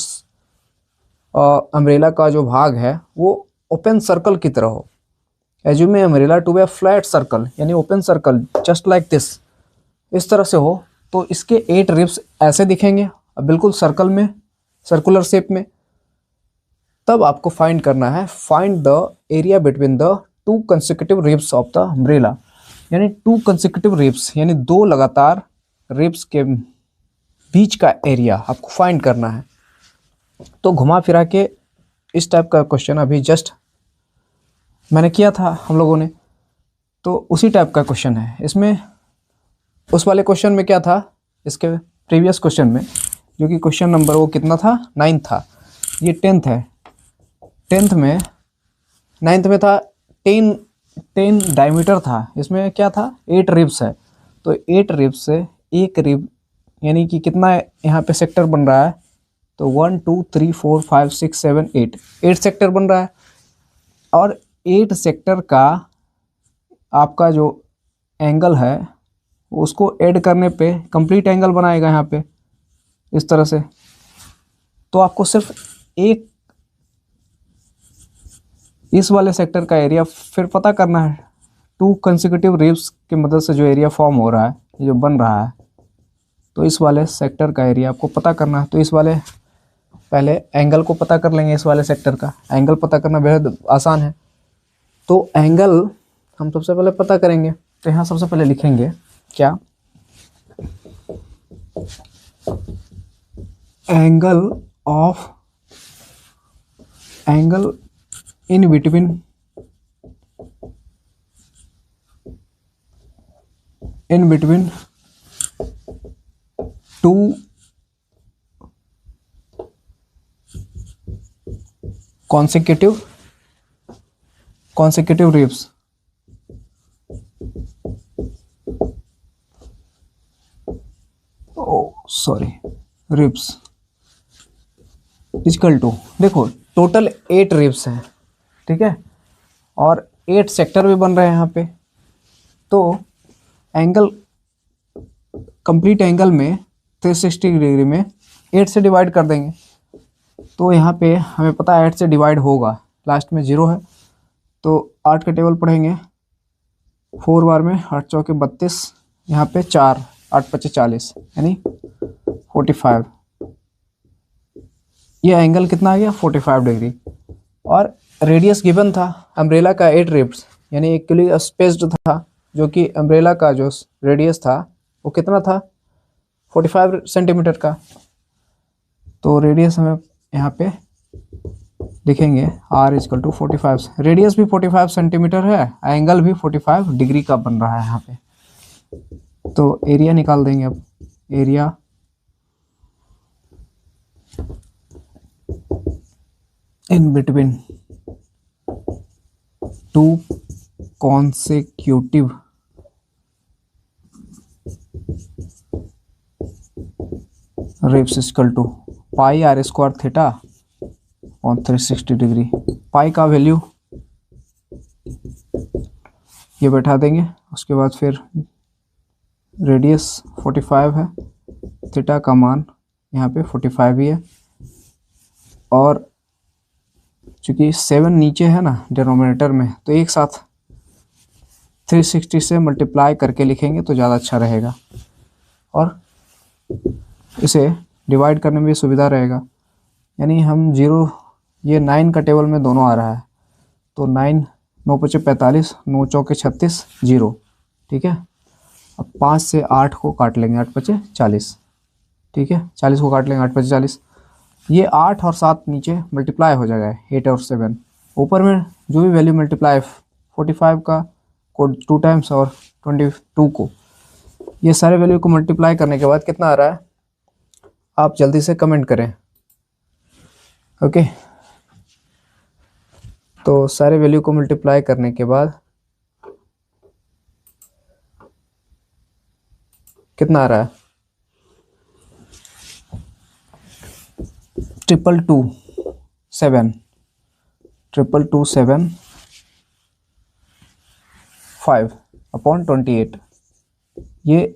अम्ब्रेला का जो भाग है वो ओपन सर्कल की तरह हो। Assume a umbrella to be a flat circle, यानी open circle just like this, इस तरह से हो। तो इसके 8 रिब्स ऐसे दिखेंगे, बिल्कुल सर्कल में, सर्कुलर शेप में। तब आपको फाइंड करना है, find the area between the 2 consecutive ribs of the umbrella, यानी 2 कंसेक्यूटिव रिब्स यानी 2 लगातार रिब्स के बीच का एरिया आपको फाइंड करना है। तो घुमा फिरा के इस टाइप का क्वेश्चन अभी जस्ट मैंने किया था हम लोगों ने, तो उसी टाइप का क्वेश्चन है इसमें। उस वाले क्वेश्चन में क्या था, इसके प्रीवियस क्वेश्चन में, जो कि क्वेश्चन नंबर वो कितना था, 9 था, ये 10th है। 10th में 9th में था 10 डायमीटर था, इसमें क्या था 8 रिब्स है। तो 8 रिब्स से एक रिब यानी कि कितना यहाँ पे सेक्टर बन रहा है, तो 1 2 3 4 5 6 7 8 सेक्टर बन रहा है। और 8 सेक्टर का आपका जो एंगल है उसको ऐड करने पे कंप्लीट एंगल बनाएगा यहाँ पे इस तरह से। तो आपको सिर्फ एक इस वाले सेक्टर का एरिया फिर पता करना है। 2 कंसेक्यूटिव रिब्स की मदद से जो एरिया फॉर्म हो रहा है, जो बन रहा है, तो इस वाले सेक्टर का एरिया आपको पता करना है। तो इस वाले पहले एंगल को पता कर लेंगे, इस वाले सेक्टर का एंगल पता करना बेहद आसान है। तो एंगल हम सबसे पहले पता करेंगे, तो यहाँ सबसे पहले लिखेंगे क्या, angle in between 2 consecutive ribs, ribs equal to, देखो टोटल 8 रिब्स हैं, ठीक है, और 8 सेक्टर भी बन रहे हैं यहाँ पे। तो एंगल, कंप्लीट एंगल में 360 डिग्री में 8 से डिवाइड कर देंगे। तो यहाँ पे हमें पता है 8 से डिवाइड होगा, लास्ट में 0 है, तो 8 का टेबल पढ़ेंगे 4 बार में, 8 चौके 32, यहाँ पे 4, 8 पचे 40, यानी 45। ये एंगल कितना आ गया, 45 डिग्री। और रेडियस गिवन था अम्ब्रेला का 8 रिब्स, यानी इक्वली स्पेस्ड था, जो कि अम्ब्रेला का जो रेडियस था वो कितना था, 45 सेंटीमीटर का। तो रेडियस हमें यहाँ पे लिखेंगे r इक्वल टू 45, रेडियस भी 45 सेंटीमीटर है, एंगल भी 45 डिग्री का बन रहा है यहाँ पे। तो एरिया निकाल देंगे अब, area in between 2 consecutive ribs equal to pi r square theta on 360 degree. Pi का वैल्यू ये बैठा देंगे, उसके बाद फिर रेडियस 45 है, थीटा का मान यहाँ पे 45 ही है, और चूँकि 7 नीचे है ना डिनोमिनेटर में, तो एक साथ 360 से मल्टीप्लाई करके लिखेंगे तो ज़्यादा अच्छा रहेगा, और इसे डिवाइड करने में भी सुविधा रहेगा। यानी हम 0, ये 9 का टेबल में दोनों आ रहा है, तो 9 9 पचे 45, 9 चौके 36, 0, ठीक है। अब 5 से 8 को काट लेंगे, 8 पचे 40, ठीक है, 40 को काट लेंगे, 8 पचे 40। ये 8 और 7 नीचे मल्टीप्लाई हो जाएगा, 8 और 7, ऊपर में जो भी वैल्यू मल्टीप्लाई 45 का को 2 टाइम्स और 22 को, ये सारे वैल्यू को मल्टीप्लाई करने के बाद कितना आ रहा है आप जल्दी से कमेंट करें। ओके, तो सारे वैल्यू को मल्टीप्लाई करने के बाद कितना आ रहा है 5 अपॉन 28। ये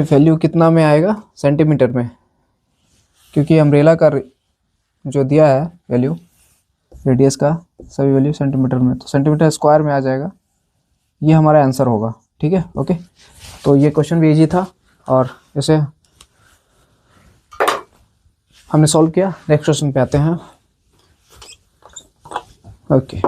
वैल्यू कितना में आएगा सेंटीमीटर में, क्योंकि अम्ब्रेला का जो दिया है वैल्यू रेडियस का सभी वैल्यू सेंटीमीटर में, तो सेंटीमीटर स्क्वायर में आ जाएगा। ये हमारा आंसर होगा। ठीक है, ओके। तो ये क्वेश्चन भी इजी था और इसे हमने सॉल्व किया। नेक्स्ट क्वेश्चन पे आते हैं। ओके,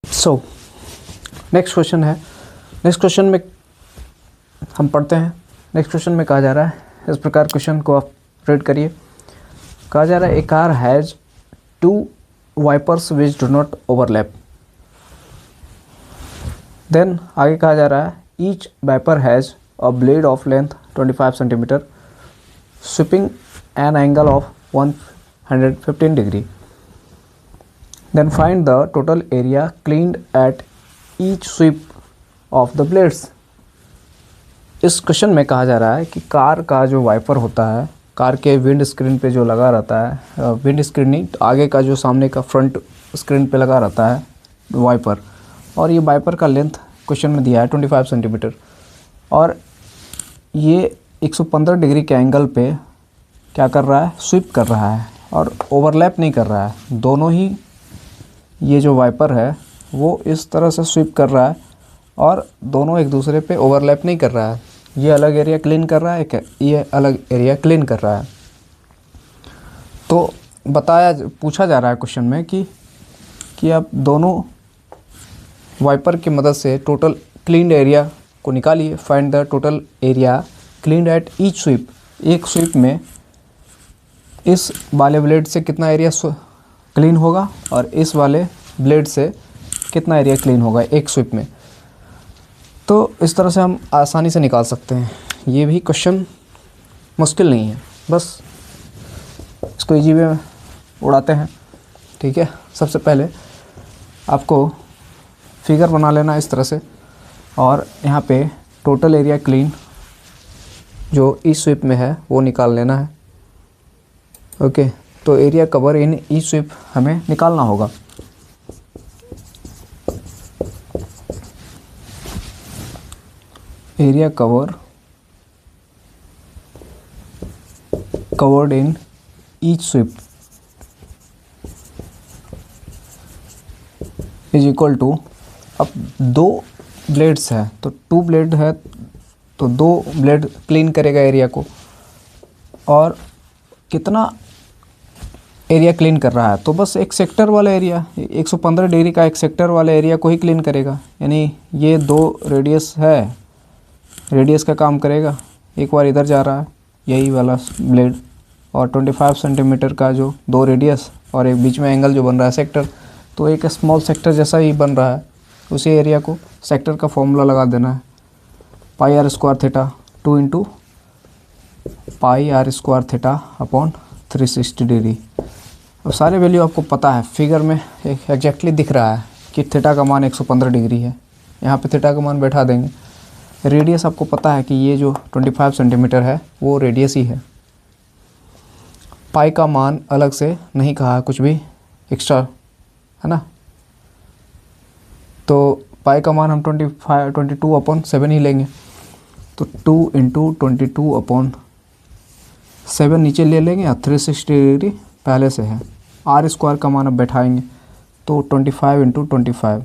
सो नेक्स्ट क्वेश्चन है। नेक्स्ट क्वेश्चन में हम पढ़ते हैं। नेक्स्ट क्वेश्चन में कहा जा रहा है, इस प्रकार क्वेश्चन को आप रीड करिए। कहा जा रहा है a car has 2 wipers which do not overlap. Then आगे कहा जा रहा है each wiper has a blade of length 25 centimetre sweeping an angle of 115 degree. Then find the total area cleaned at each sweep of the blades। इस question में कहा जा रहा है कि कार का जो वाइपर होता है, कार के विंड स्क्रीन पे जो लगा रहता है, विंड स्क्रीन नहीं, आगे का जो सामने का फ्रंट स्क्रीन पे लगा रहता है वाइपर, और ये वाइपर का लेंथ क्वेश्चन में दिया है 25 सेंटीमीटर, और ये 115 डिग्री के एंगल पे क्या कर रहा है, स्वीप कर रहा है और ओवरलैप नहीं कर रहा है। दोनों ही ये जो वाइपर है वो इस तरह से स्वीप कर रहा है और दोनों एक दूसरे पे ओवरलैप नहीं कर रहा है। ये अलग एरिया क्लीन कर रहा है, ये अलग एरिया क्लीन कर रहा है। तो पूछा जा रहा है क्वेश्चन में कि आप दोनों वाइपर की मदद से टोटल क्लीन्ड एरिया को निकालिए। Find the total area cleaned at each sweep. एक स्वीप में इस वाले ब्लेड से कितना एरिया क्लीन होगा और इस वाले ब्लेड से कितना एरिया क्लीन होगा एक स्वीप में। तो इस तरह से हम आसानी से निकाल सकते हैं। ये भी क्वेश्चन मुश्किल नहीं है, बस इसको इजी में उड़ाते हैं। ठीक है, सबसे पहले आपको फिगर बना लेना इस तरह से, और यहाँ पे टोटल एरिया क्लीन जो इस स्वीप में है वो निकाल लेना है। ओके, तो area cover in each sweep हमें निकालना होगा। Area covered in each sweep is equal to, अब 2 ब्लेड्स है तो 2 ब्लेड है तो 2 ब्लेड क्लीन करेगा एरिया को, और कितना एरिया क्लीन कर रहा है, तो बस एक सेक्टर वाला एरिया 115 डिग्री का एक सेक्टर वाला एरिया को ही क्लीन करेगा। यानी ये 2 रेडियस है, रेडियस का काम करेगा। एक बार इधर जा रहा है यही वाला ब्लेड, और 25 सेंटीमीटर का जो 2 रेडियस और एक बीच में एंगल जो बन रहा है सेक्टर, तो एक स्मॉल सेक्टर जैसा ही बन रहा है। उसी एरिया को सेक्टर का फॉर्मूला लगा देना है, pi R square theta 2 into pi R square theta upon 360 degree. अब सारे वैल्यू आपको पता है, फिगर में एग्जैक्टली दिख रहा है कि थीटा का मान 115 डिग्री है। यहाँ पे थीटा का मान बैठा देंगे। रेडियस आपको पता है कि ये जो 25 सेंटीमीटर है वो रेडियस ही है। पाई का मान अलग से नहीं कहा कुछ भी एक्स्ट्रा, है ना, तो पाई का मान हम 22 अपॉन 7 ही लेंगे। तो 2 इंटू 22 अपॉन 7 नीचे ले लेंगे और 360 डिग्री पहले से है। आर स्क्वायर का मान अब बैठाएंगे तो 25 इंटू 25।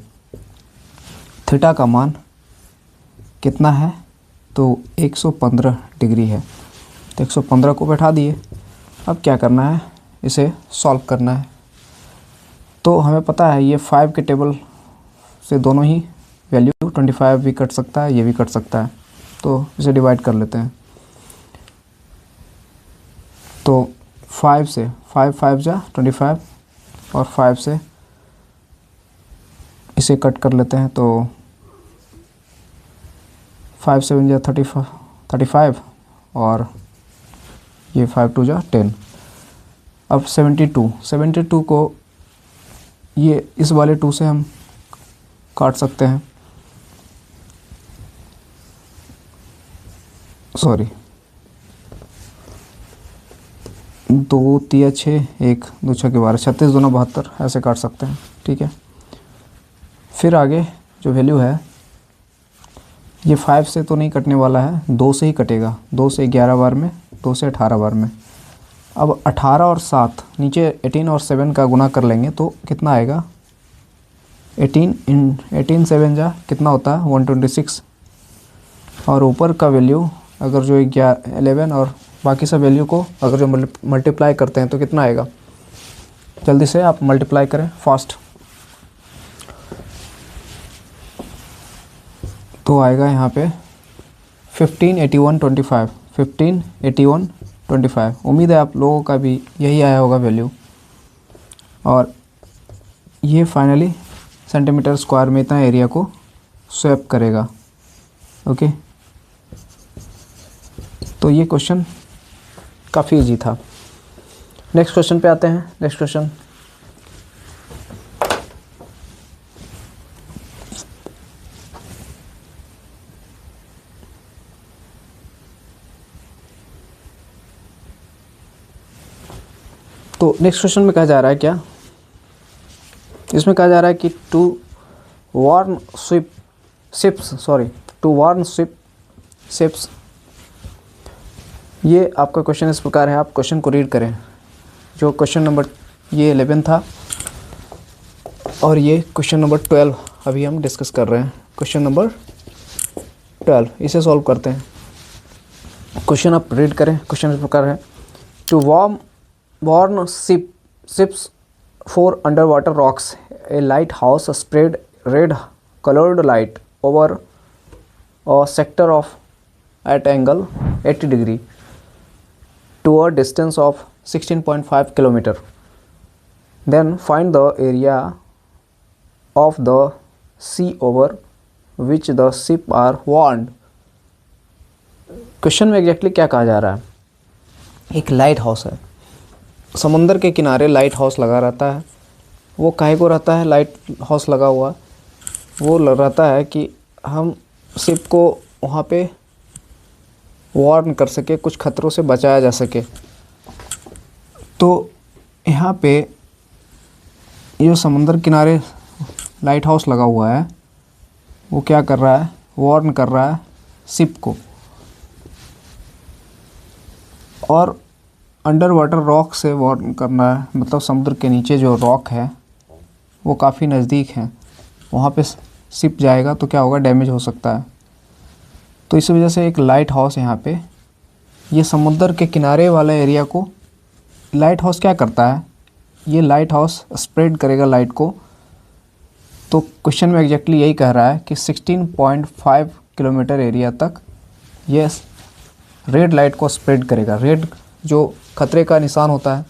थीटा का मान कितना है, तो 115 डिग्री है, तो 115 को बैठा दिए। अब क्या करना है, इसे सॉल्व करना है। तो हमें पता है ये 5 के टेबल से दोनों ही वैल्यू 25 भी कट सकता है, ये भी कट सकता है, तो इसे डिवाइड कर लेते हैं। तो 5 से 5 5 जा 25 और 5 से इसे कट कर लेते हैं, तो 5 7 जा 35 और ये 5 2 जा 10। अब 72 को ये इस वाले 2 से हम काट सकते हैं, सॉरी 2 3 6 1 2 6 12 36 2 72 ऐसे काट सकते हैं, ठीक है। फिर आगे जो वैल्यू है ये 5 से तो नहीं कटने वाला है, 2 से ही कटेगा, 2 से 11 बार में, 2 से 18 बार में। अब 18 और 7 नीचे 18 और 7 का गुना कर लेंगे तो कितना आएगा, 18 7 जा कितना होता है 126, और ऊपर का वैल्यू अगर जो 11 और बाकी सब वैल्यू को अगर जो मल्टीप्लाई करते हैं तो कितना आएगा, जल्दी से आप मल्टीप्लाई करें फास्ट। तो आएगा यहाँ पे 15 81 25, 15 81 25। उम्मीद है आप लोगों का भी यही आया होगा वैल्यू, और ये फाइनली सेंटीमीटर स्क्वायर में इतना एरिया को स्वैप करेगा। ओके, तो ये क्वेश्चन काफ़ी इजी था। नेक्स्ट क्वेश्चन पे आते हैं। नेक्स्ट क्वेश्चन, तो नेक्स्ट क्वेश्चन में कहा जा रहा है क्या, इसमें कहा जा रहा है कि टू वार्न शिप्स। ये आपका क्वेश्चन इस प्रकार है, आप क्वेश्चन को रीड करें। जो क्वेश्चन नंबर ये 11 था और ये क्वेश्चन नंबर 12 अभी हम डिस्कस कर रहे हैं। क्वेश्चन नंबर 12 इसे सॉल्व करते हैं। क्वेश्चन आप रीड करें। क्वेश्चन इस प्रकार है, to warn ships for underwater rocks, a lighthouse spread red colored light over a sector of at angle 80 degree to a distance of 16.5 kilometer. Then find the area of the sea over which the ship are warned. Question में exactly क्या कहा जा रहा है, एक light house है, समुंदर के किनारे लाइट हाउस लगा रहता है। वो काहे को रहता है लाइट हाउस लगा हुआ, वो रहता है कि हम शिप को वहाँ पे वार्न कर सके, कुछ खतरों से बचाया जा सके। तो यहाँ पे ये समुंदर किनारे लाइट हाउस लगा हुआ है, वो क्या कर रहा है, वार्न कर रहा है शिप को। और अंडर वाटर रॉक से वार्न करना है, मतलब समुद्र के नीचे जो रॉक है वो काफ़ी नज़दीक है, वहाँ पे शिप जाएगा तो क्या होगा, डैमेज हो सकता है। तो इस वजह से एक लाइट हाउस यहाँ पे, ये समुद्र के किनारे वाले एरिया को लाइट हाउस क्या करता है, ये लाइट हाउस स्प्रेड करेगा लाइट को। तो क्वेश्चन में एग्जैक्टली यही कह रहा है कि 16.5 किलोमीटर एरिया तक ये रेड लाइट को स्प्रेड करेगा। रेड जो खतरे का निशान होता है,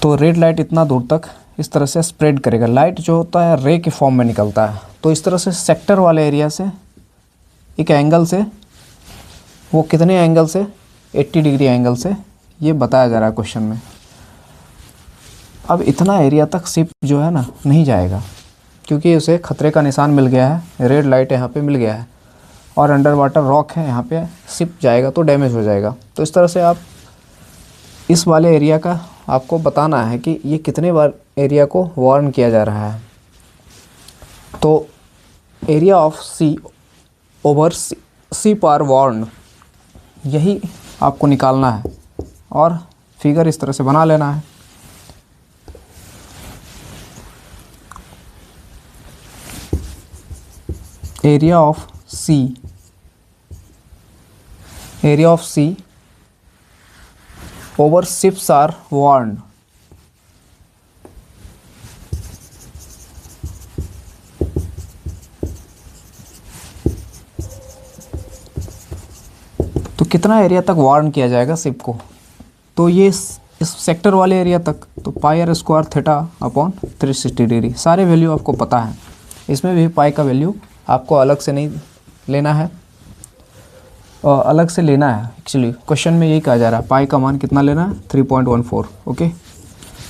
तो रेड लाइट इतना दूर तक इस तरह से स्प्रेड करेगा। लाइट जो होता है रे के फॉर्म में निकलता है, तो इस तरह से सेक्टर वाले एरिया से एक एंगल से, वो कितने एंगल से, 80 डिग्री एंगल से ये बताया जा रहा है क्वेश्चन में। अब इतना एरिया तक शिप जो है ना नहीं जाएगा, क्योंकि उसे खतरे का निशान मिल गया है, रेड लाइट यहाँ पे मिल गया है, और अंडर वाटर रॉक है यहाँ पे, शिप जाएगा तो डैमेज हो जाएगा। तो इस तरह से आप इस वाले एरिया का आपको बताना है कि ये कितने बार एरिया को वार्न किया जा रहा है। तो area of sea over ship are warn, यही आपको निकालना है और फिगर इस तरह से बना लेना है। Area of sea over ships are warn, कितना एरिया तक वार्न किया जाएगा शिप को, तो ये इस सेक्टर वाले एरिया तक, तो pi R square theta upon 360 degree. सारे वैल्यू आपको पता है, इसमें भी पाई का वैल्यू आपको अलग से नहीं लेना है, अलग से लेना है। एक्चुअली क्वेश्चन में यही कहा जा रहा है, पाई का मान कितना लेना है, 3.14। ओके,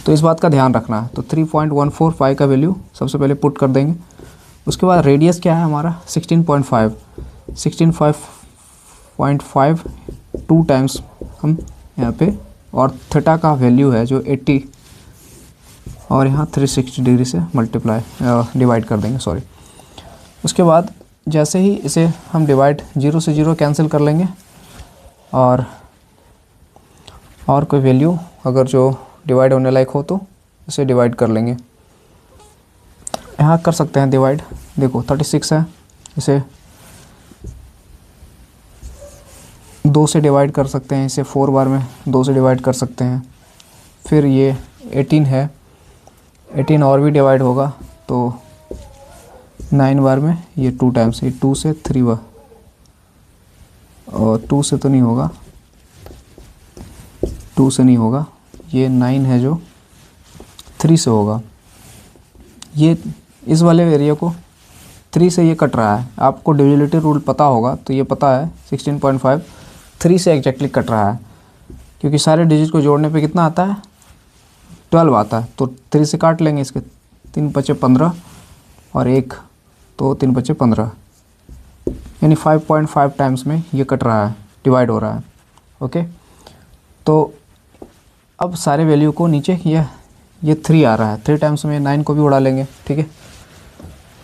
तो इस बात का ध्यान रखना है। तो 3.14 पाई का वैल्यू सबसे पहले पुट कर देंगे। उसके बाद रेडियस क्या है हमारा, 16.5, 16.5 2 टाइम्स हम यहाँ पे, और थीटा का वैल्यू है जो 80, और यहाँ 360 डिग्री से मल्टीप्लाई डिवाइड कर देंगे, सॉरी। उसके बाद जैसे ही इसे हम डिवाइड, 0 से 0 कैंसिल कर लेंगे, और कोई वैल्यू अगर जो डिवाइड होने लायक हो तो इसे डिवाइड कर लेंगे। यहाँ कर सकते हैं डिवाइड, देखो 36 है, इसे 2 से डिवाइड कर सकते हैं, इसे 4 बार में 2 से डिवाइड कर सकते हैं। फिर ये 18 है, 18 और भी डिवाइड होगा तो 9 बार में ये 2 टाइम्स, ये 2 से 3 बार, और 2 से तो नहीं होगा, 2 से नहीं होगा, ये 9 है जो 3 से होगा। ये इस वाले एरिया को 3 से ये कट रहा है, आपको डिविजिबिलिटी रूल पता होगा तो ये पता है 16.5 3 से एग्जैक्टली कट रहा है, क्योंकि सारे डिजिट को जोड़ने पे कितना आता है, 12 आता है। तो 3 से काट लेंगे इसके, 3 × 5 = 15 और 1, तो 3 × 5 = 15, यानी 5.5 टाइम्स में ये कट रहा है, डिवाइड हो रहा है। ओके, तो अब सारे वैल्यू को नीचे ये 3 आ रहा है, 3 टाइम्स में 9 को भी उड़ा लेंगे, ठीक है।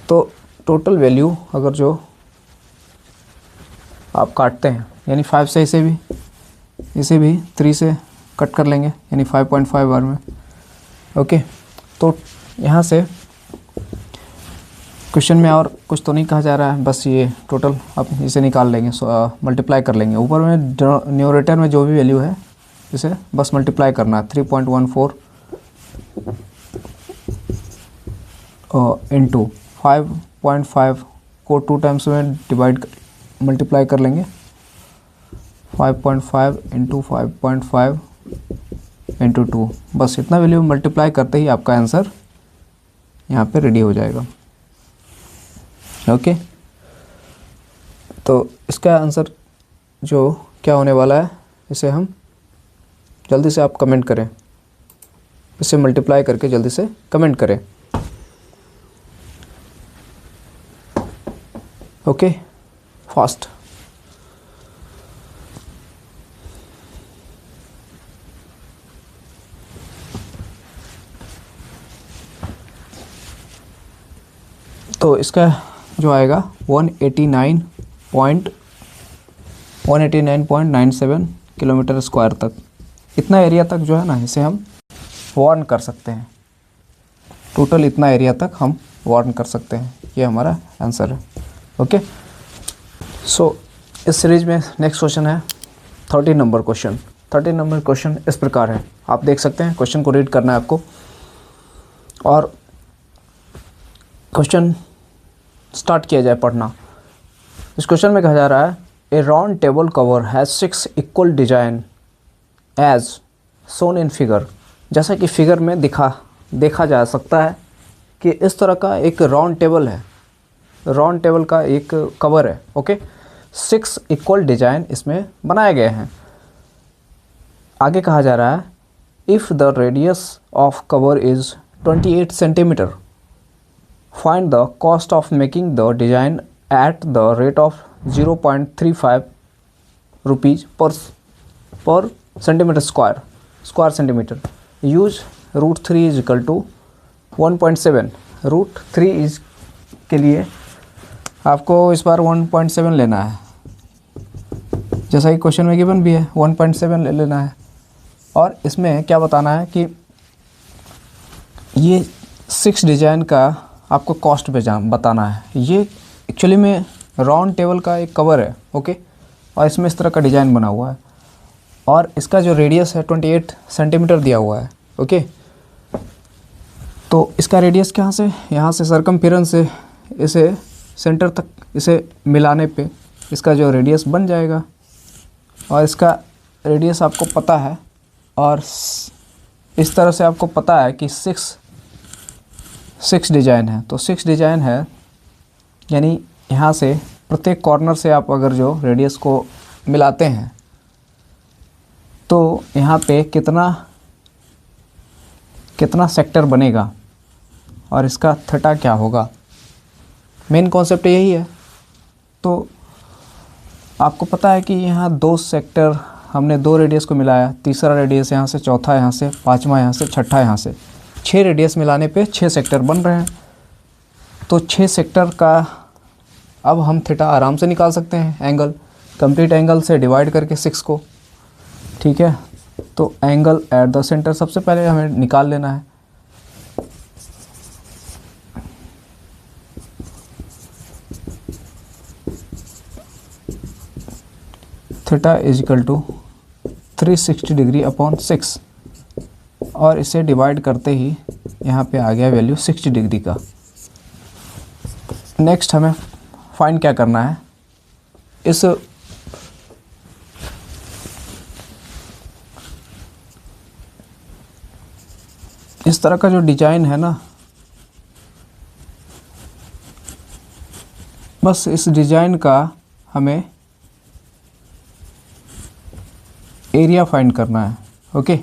तो टोटल वैल्यू अगर जो आप काटते हैं, यानी 5 से इसे भी 3 से कट कर लेंगे, यानी 5.5 बार में। ओके, तो यहाँ से क्वेश्चन में और कुछ तो नहीं कहा जा रहा है, बस ये टोटल आप इसे निकाल लेंगे, मल्टीप्लाई कर लेंगे। ऊपर में न्यूमरेटर में जो भी वैल्यू है इसे बस मल्टीप्लाई करना है, 3.14 इंटू 5.5 को 2 टाइम्स में डिवाइड मल्टीप्लाई कर लेंगे, 5.5 इंटू 5.5 इंटू 2, बस इतना वैल्यू मल्टीप्लाई करते ही आपका आंसर यहाँ पे रेडी हो जाएगा। ओके, तो इसका आंसर जो क्या होने वाला है, इसे हम जल्दी से आप कमेंट करें, इसे मल्टीप्लाई करके जल्दी से कमेंट करें। Okay, fast. तो इसका जो आएगा 189.97 किलोमीटर स्क्वायर तक, इतना एरिया तक जो है ना, इसे हम वार्न कर सकते हैं। टोटल इतना एरिया तक हम वार्न कर सकते हैं, ये हमारा आंसर है। ओके, सो इस सीरीज में नेक्स्ट क्वेश्चन है 30 नंबर क्वेश्चन। 30 नंबर क्वेश्चन इस प्रकार है, आप देख सकते हैं, क्वेश्चन को रीड करना है आपको, और क्वेश्चन स्टार्ट किया जाए पढ़ना। इस क्वेश्चन में कहा जा रहा है, a round table cover has 6 equal design as shown in figure. जैसा कि फिगर में देखा जा सकता है कि इस तरह का एक राउंड टेबल है, राउंड टेबल का एक कवर है। ओके, 6 इक्वल डिजाइन इसमें बनाए गए हैं। आगे कहा जा रहा है, if the radius of cover is 28 centimetre, find the cost of making the design at the rate of 0.35 rupees per centimetre square centimetre. Use √3 is equal to 1.7। √3 is के लिए आपको इस बार 1.7 लेना है, जैसा कि क्वेश्चन में गिवन भी है, 1.7 ले लेना है। और इसमें क्या बताना है कि ये 6 डिजाइन का आपको कॉस्ट बताना है। ये एक्चुअली में राउंड टेबल का एक कवर है। ओके, और इसमें इस तरह का डिज़ाइन बना हुआ है, और इसका जो रेडियस है 28 सेंटीमीटर दिया हुआ है। ओके, तो इसका रेडियस कहाँ से, यहाँ से सर्कमफेरेंस से इसे सेंटर तक इसे मिलाने पे इसका जो रेडियस बन जाएगा। और इसका रेडियस आपको पता है, और इस तरह से आपको पता है कि सिक्स डिजाइन है। तो 6 डिजाइन है, यानी यहाँ से प्रत्येक कॉर्नर से आप अगर जो रेडियस को मिलाते हैं तो यहाँ पे कितना सेक्टर बनेगा और इसका थीटा क्या होगा। मेन कॉन्सेप्ट यही है। तो आपको पता है कि यहाँ 2 सेक्टर, हमने 2 रेडियस को मिलाया, तीसरा रेडियस यहाँ से, चौथा यहाँ से, पांचवा यहाँ से, छठा यहाँ से, 6 रेडियस मिलाने पे 6 सेक्टर बन रहे हैं। तो 6 सेक्टर का अब हम थीटा आराम से निकाल सकते हैं, एंगल, कंप्लीट एंगल से डिवाइड करके 6 को। ठीक है, तो एंगल एट द सेंटर सबसे पहले हमें निकाल लेना है। Theta is equal to 360 degree upon 6, और इसे डिवाइड करते ही यहाँ पे आ गया वैल्यू 60 डिग्री का। नेक्स्ट हमें फाइंड क्या करना है, इस तरह का जो डिजाइन है ना, बस इस डिजाइन का हमें एरिया फाइंड करना है। ओके,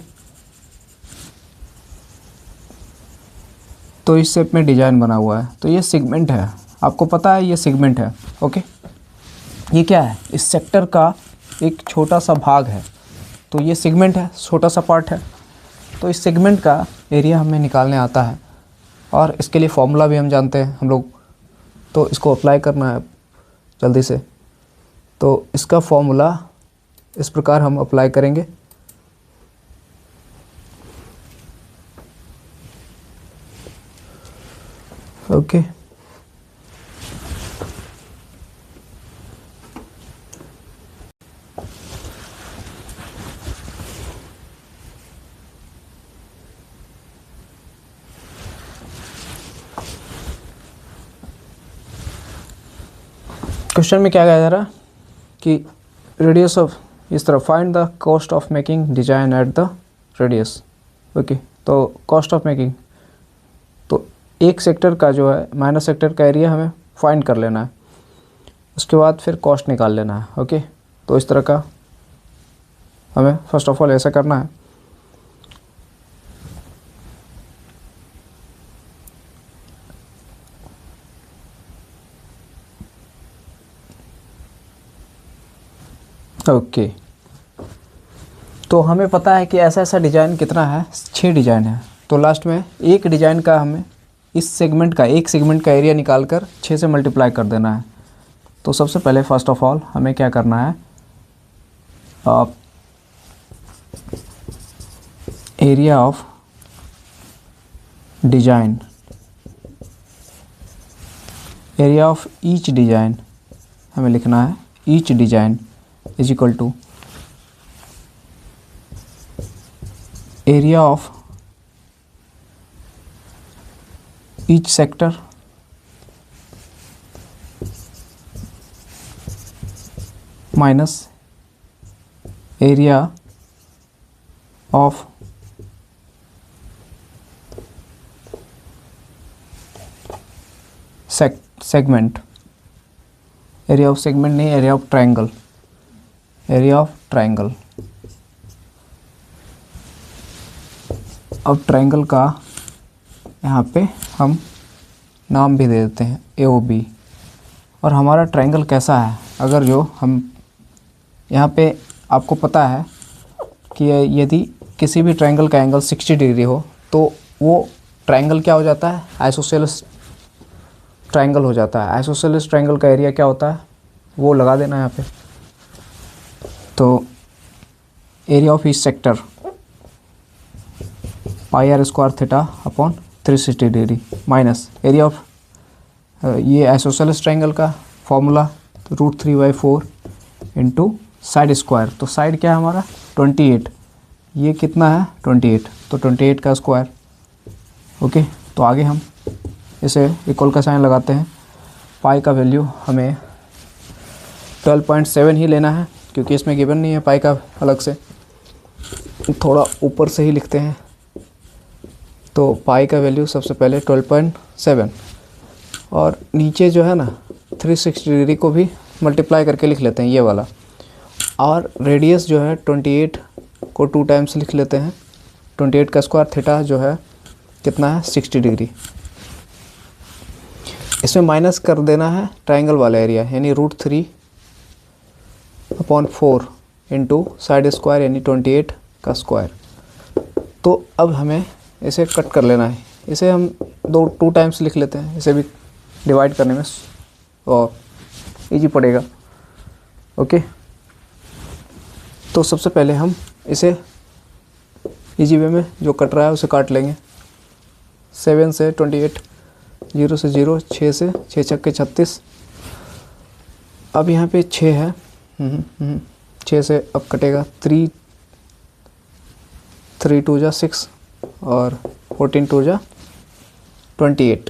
तो इस शेप में डिजाइन बना हुआ है, तो ये सेगमेंट है, आपको पता है ये सेगमेंट है। ओके, ये क्या है, इस सेक्टर का एक छोटा सा भाग है, तो ये सेगमेंट है, छोटा सा पार्ट है। तो इस सेगमेंट का एरिया हमें निकालने आता है, और इसके लिए फॉर्मूला भी हम जानते हैं हम लोग, तो इसको अप्लाई करना है जल्दी से। तो इसका फॉर्मूला इस प्रकार हम अप्लाई करेंगे। ओके, क्वेश्चन में क्या कहा जा रहा कि रेडियस ऑफ, इस तरह find the cost of making design at the radius. Okay, तो कॉस्ट ऑफ मेकिंग, तो एक सेक्टर का जो है माइनस सेक्टर का एरिया हमें फाइंड कर लेना है, उसके बाद फिर कॉस्ट निकाल लेना है। ओके, तो इस तरह का हमें फर्स्ट ऑफ ऑल ऐसा करना है। ओके, तो हमें पता है कि ऐसा ऐसा डिज़ाइन कितना है, 6 डिज़ाइन है। तो लास्ट में एक डिज़ाइन का हमें इस सेगमेंट का, एक सेगमेंट का एरिया निकाल कर 6 से मल्टीप्लाई कर देना है। तो सबसे पहले फर्स्ट ऑफ ऑल हमें क्या करना है, area of design, area of each design हमें लिखना है, each design is equal to area of each sector minus area of segment, area of segment नहीं, area of triangle, area of triangle. अब triangle का यहाँ पे हम नाम भी दे देते हैं AOB। और हमारा ट्रायंगल कैसा है, अगर जो हम यहाँ पे आपको पता है कि यदि किसी भी ट्रायंगल का एंगल 60 डिग्री हो तो वो ट्रायंगल क्या हो जाता है, आइसोसेलेस ट्रायंगल हो जाता है। आइसोसेलेस ट्रायंगल का एरिया क्या होता है वो लगा देना यहाँ पे। तो area of each sector pi R square theta upon 360 degree minus area of ये आइसोसेलेस ट्रायंगल का फॉर्मूला, तो √3/4 इंटू साइड स्क्वायर। तो साइड क्या है हमारा 28, ये कितना है 28, तो 28 का स्क्वायर। ओके, तो आगे हम इसे इक्वल का साइन लगाते हैं। पाई का वैल्यू हमें 12.7 ही लेना है, क्योंकि इसमें गिवन नहीं है पाई का अलग से, थोड़ा ऊपर से ही लिखते हैं। तो पाई का वैल्यू सबसे पहले 12.7 और नीचे जो है ना 360 डिग्री को भी मल्टीप्लाई करके लिख लेते हैं ये वाला, और रेडियस जो है 28 को 2 टाइम्स लिख लेते हैं। 28 का स्क्वायर थीटा जो है कितना है 60 डिग्री। इसमें माइनस कर देना है ट्रायंगल वाला एरिया, यानी √3/4 इंटू साइड स्क्वायर यानी 28 का स्क्वायर। तो अब हमें इसे कट कर लेना है, इसे हम 2 टाइम्स लिख लेते हैं, इसे भी डिवाइड करने में और इजी पड़ेगा। ओके, तो सबसे पहले हम इसे इजी वे में जो कट रहा है उसे काट लेंगे। 7 से 28, 0 से 0, 6 से 6 छक्के 36। अब यहाँ पे 6 है, 6 से अब कटेगा 3 2 जा 6 और 14 2 जा 28।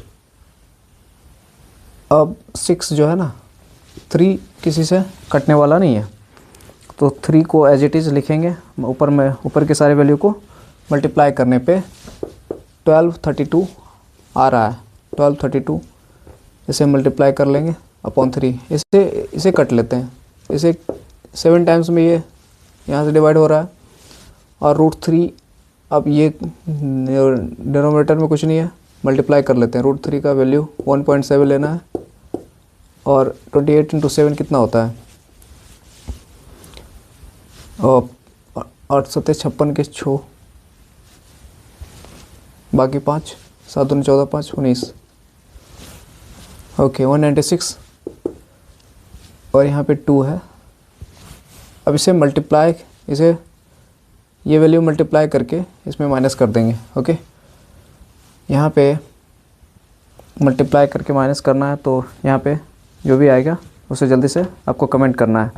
अब 6 जो है ना 3 किसी से कटने वाला नहीं है, तो 3 को एज इट इज़ लिखेंगे। ऊपर के सारे वैल्यू को मल्टीप्लाई करने पे 1232 आ रहा है। 1232 इसे मल्टीप्लाई कर लेंगे अपॉन 3। इसे कट लेते हैं, इसे 7 टाइम्स में ये यहाँ से डिवाइड हो रहा है, और √3 अब ये डिनोमिनेटर में कुछ नहीं है, मल्टीप्लाई कर लेते हैं। √3 का वैल्यू 1.7 लेना है, और 28 × 7 कितना होता है, और 8 7 56 के 6, बाकी 5 7 दूनी 14 5 19। ओके 196, और यहाँ पे 2 है। अब इसे मल्टीप्लाई, ये वैल्यू मल्टीप्लाई करके इसमें माइनस कर देंगे। ओके, यहाँ पे मल्टीप्लाई करके माइनस करना है, तो यहाँ पे जो भी आएगा उसे जल्दी से आपको कमेंट करना है।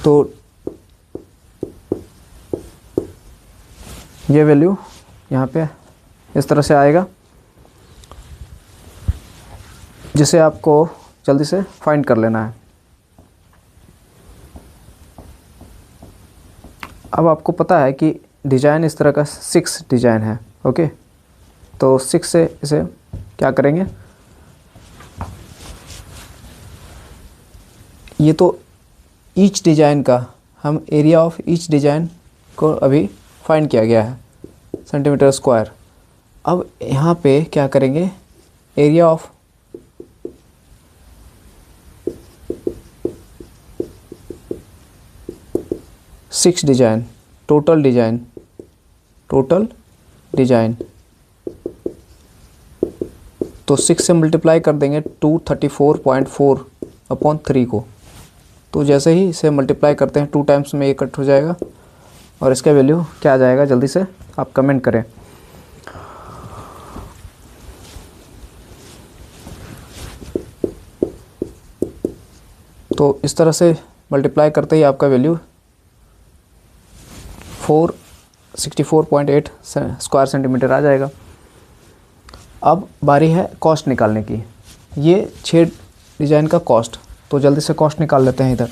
तो ये वैल्यू यहाँ पे इस तरह से आएगा, जिसे आपको जल्दी से फाइंड कर लेना है। अब आपको पता है कि डिजाइन इस तरह का 6 डिजाइन है। ओके, तो 6 से इसे क्या करेंगे, ये तो ईच डिजाइन का हम एरिया ऑफ ईच डिजाइन को अभी फाइंड किया गया है सेंटीमीटर स्क्वायर। अब यहाँ पे क्या करेंगे, area of six design, total design, तो 6 से मल्टीप्लाई कर देंगे 234.4 अपॉन 3 को। तो जैसे ही इसे मल्टीप्लाई करते हैं 2 टाइम्स में ये कट हो जाएगा, और इसका वैल्यू क्या आ जाएगा जल्दी से आप कमेंट करें। तो इस तरह से मल्टीप्लाई करते ही आपका वैल्यू 464.8 स्क्वायर सेंटीमीटर आ जाएगा। अब बारी है कॉस्ट निकालने की। ये 6 डिज़ाइन का कॉस्ट, तो जल्दी से कॉस्ट निकाल लेते हैं इधर।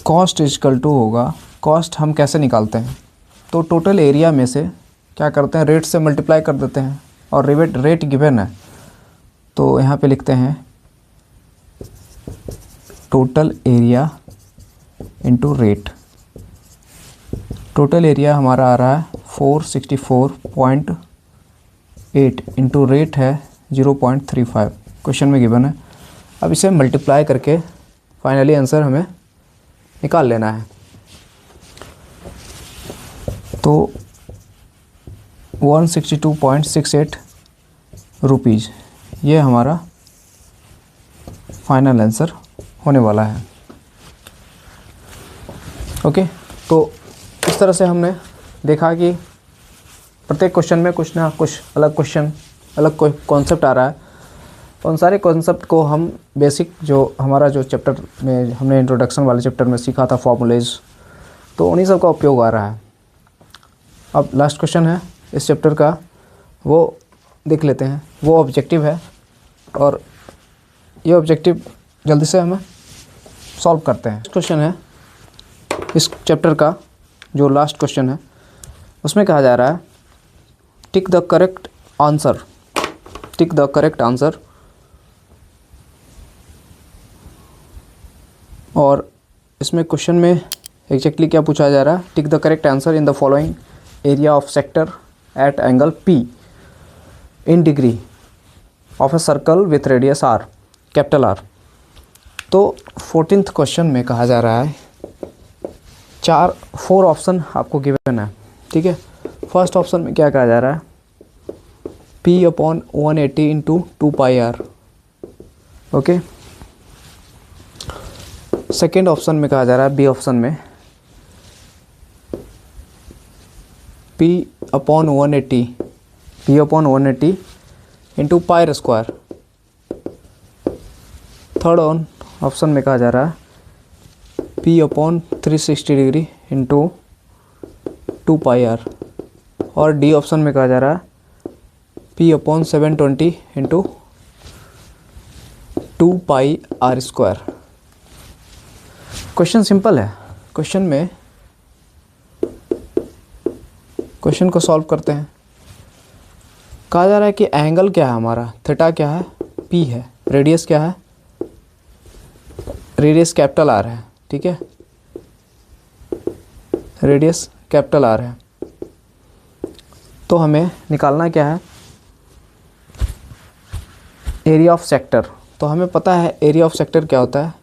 कॉस्ट इजकल टू होगा, कॉस्ट हम कैसे निकालते हैं, तो टोटल एरिया में से क्या करते हैं, रेट से मल्टीप्लाई कर देते हैं, और रेट गिवन है तो यहाँ पे लिखते हैं total area into rate. Total area हमारा आ रहा है 464.8 इंटू रेट है 0.35, क्वेश्चन में गिवन है। अब इसे मल्टीप्लाई करके फाइनली आंसर हमें निकाल लेना है। तो 162.68 रुपीज़ ये हमारा फाइनल आंसर होने वाला है। ओके, तो इस तरह से हमने देखा कि प्रत्येक क्वेश्चन में कुछ ना कुछ अलग कोई कॉन्सेप्ट आ रहा है। उन सारे कॉन्सेप्ट को हम बेसिक जो हमारा जो चैप्टर में हमने इंट्रोडक्शन वाले चैप्टर में सीखा था फॉर्मूलेज, तो उन्हीं सब का उपयोग आ रहा है। अब लास्ट क्वेश्चन है इस चैप्टर का, वो देख लेते हैं, वो ऑब्जेक्टिव है और ये ऑब्जेक्टिव जल्दी से हमें सॉल्व करते हैं। क्वेश्चन है इस चैप्टर का, जो लास्ट क्वेश्चन है, उसमें कहा जा रहा है tick the correct answer, tick the correct answer. और इसमें क्वेश्चन में एग्जैक्टली क्या पूछा जा रहा है, tick the correct answer in the following area of sector at angle P in degree of a circle with radius R, capital R। तो 14th question में कहा जा रहा है 4 ऑप्शन आपको गिवन है, ठीक है। फर्स्ट ऑप्शन में क्या कहा जा रहा है, P/180 into 2πr, okay. Second option में कहा जा रहा है, बी ऑप्शन में P/180 into pier square. Third option में कहा जा रहा है P/360 डिग्री इंटू 2πr। और डी ऑप्शन में कहा जा रहा है P/720 into 2πr²। Question simple है। क्वेश्चन को सॉल्व करते हैं। कहा जा रहा है कि एंगल क्या है हमारा, थीटा क्या है, P है, रेडियस क्या है, रेडियस कैपिटल R है, ठीक है, रेडियस कैपिटल R है। तो हमें निकालना क्या है, एरिया ऑफ सेक्टर। तो हमें पता है एरिया ऑफ सेक्टर क्या होता है,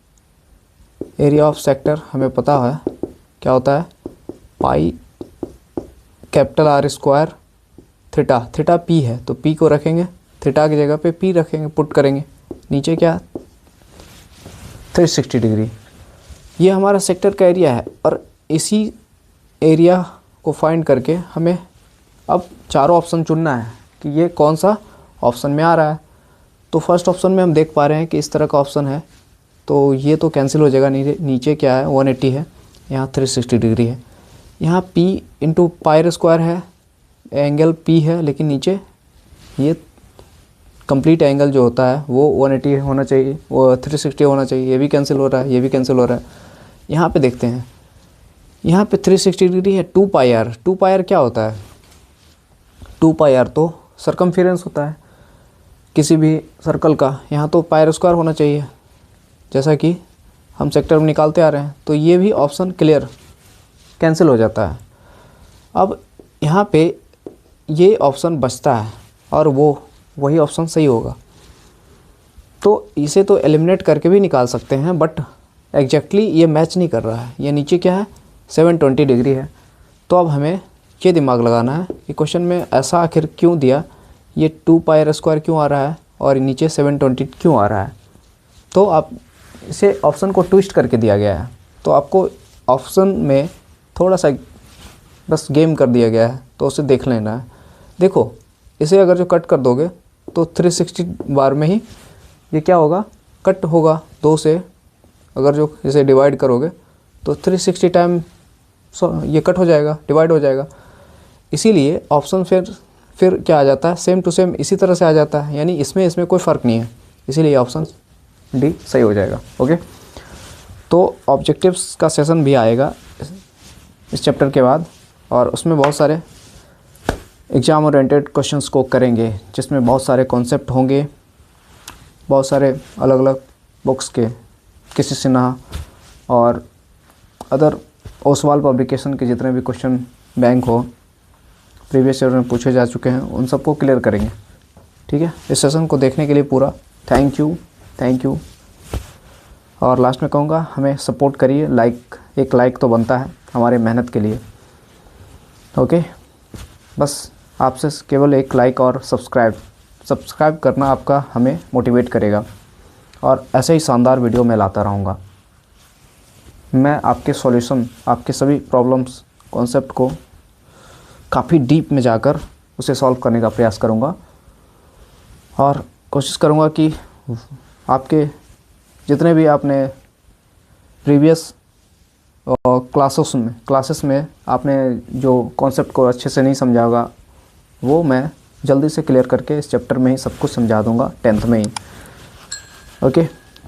एरिया ऑफ सेक्टर हमें पता है क्या होता है, pi capital R² theta, theta P है तो P को रखेंगे, थीटा की जगह पे P रखेंगे, पुट करेंगे, नीचे क्या 360 डिग्री। ये हमारा सेक्टर का एरिया है और इसी एरिया को फाइंड करके हमें अब चारों ऑप्शन चुनना है कि ये कौन सा ऑप्शन में आ रहा है। तो फर्स्ट ऑप्शन में हम देख पा रहे हैं कि इस तरह का ऑप्शन है, तो ये तो कैंसिल हो जाएगा, नीचे क्या है 180 है, यहाँ 360 डिग्री है, यहाँ P इंटू πr² है, एंगल P है, लेकिन नीचे ये कंप्लीट एंगल जो होता है वो 180 होना चाहिए, वो 360 होना चाहिए, ये भी कैंसिल हो रहा है, ये भी कैंसिल हो रहा है। यहाँ पे देखते हैं, यहाँ पे 360 डिग्री है, 2πr, 2πr क्या होता है, 2πr तो सर्कमफेरेंस होता है किसी भी सर्कल का, यहाँ तो πr² होना चाहिए जैसा कि हम सेक्टर में निकालते आ रहे हैं। तो ये भी ऑप्शन क्लियर कैंसिल हो जाता है। अब यहाँ पे ये ऑप्शन बचता है और वही ऑप्शन सही होगा। तो इसे तो एलिमिनेट करके भी निकाल सकते हैं, बट एग्जैक्टली ये मैच नहीं कर रहा है। ये नीचे क्या है 720 डिग्री है। तो अब हमें ये दिमाग लगाना है कि क्वेश्चन में ऐसा आखिर क्यों दिया, ये 2πr² क्यों आ रहा है और नीचे 720 क्यों आ रहा है। तो आप इसे ऑप्शन को ट्विस्ट करके दिया गया है, तो आपको ऑप्शन में थोड़ा सा बस गेम कर दिया गया है, तो उसे देख लेना है। देखो इसे अगर जो कट कर दोगे तो 360 बार में ही ये क्या होगा, कट होगा 2 से। अगर जो इसे डिवाइड करोगे तो 360 टाइम ये कट हो जाएगा, डिवाइड हो जाएगा। इसीलिए ऑप्शन फिर क्या आ जाता है, सेम टू सेम इसी तरह से आ जाता है, यानी इसमें कोई फ़र्क नहीं है। इसीलिए ऑप्शन डी सही हो जाएगा। ओके, तो ऑब्जेक्टिव्स का सेशन भी आएगा इस चैप्टर के बाद, और उसमें बहुत सारे एग्ज़ाम ओरिएंटेड क्वेश्चंस को करेंगे, जिसमें बहुत सारे कॉन्सेप्ट होंगे, बहुत सारे अलग अलग बुक्स के, किसी सिन्हा और अदर ओसवाल पब्लिकेशन के जितने भी क्वेश्चन बैंक हो प्रीवियस ईयर में पूछे जा चुके हैं, उन सबको क्लियर करेंगे। ठीक है, इस सेशन को देखने के लिए पूरा थैंक यू। और लास्ट में कहूँगा, हमें सपोर्ट करिए, एक लाइक तो बनता है हमारे मेहनत के लिए। ओके, बस आपसे केवल एक लाइक और सब्सक्राइब करना आपका हमें मोटिवेट करेगा, और ऐसे ही शानदार वीडियो मैं लाता रहूँगा। मैं आपके सॉल्यूशन, आपके सभी प्रॉब्लम्स कॉन्सेप्ट को काफ़ी डीप में जाकर उसे सॉल्व करने का प्रयास करूँगा, और कोशिश करूँगा कि आपके जितने भी आपने प्रीवियस क्लासेस में आपने जो कॉन्सेप्ट को अच्छे से नहीं समझा होगा, वो मैं जल्दी से क्लियर करके इस चैप्टर में ही सब कुछ समझा दूंगा 10th में ही। ओके।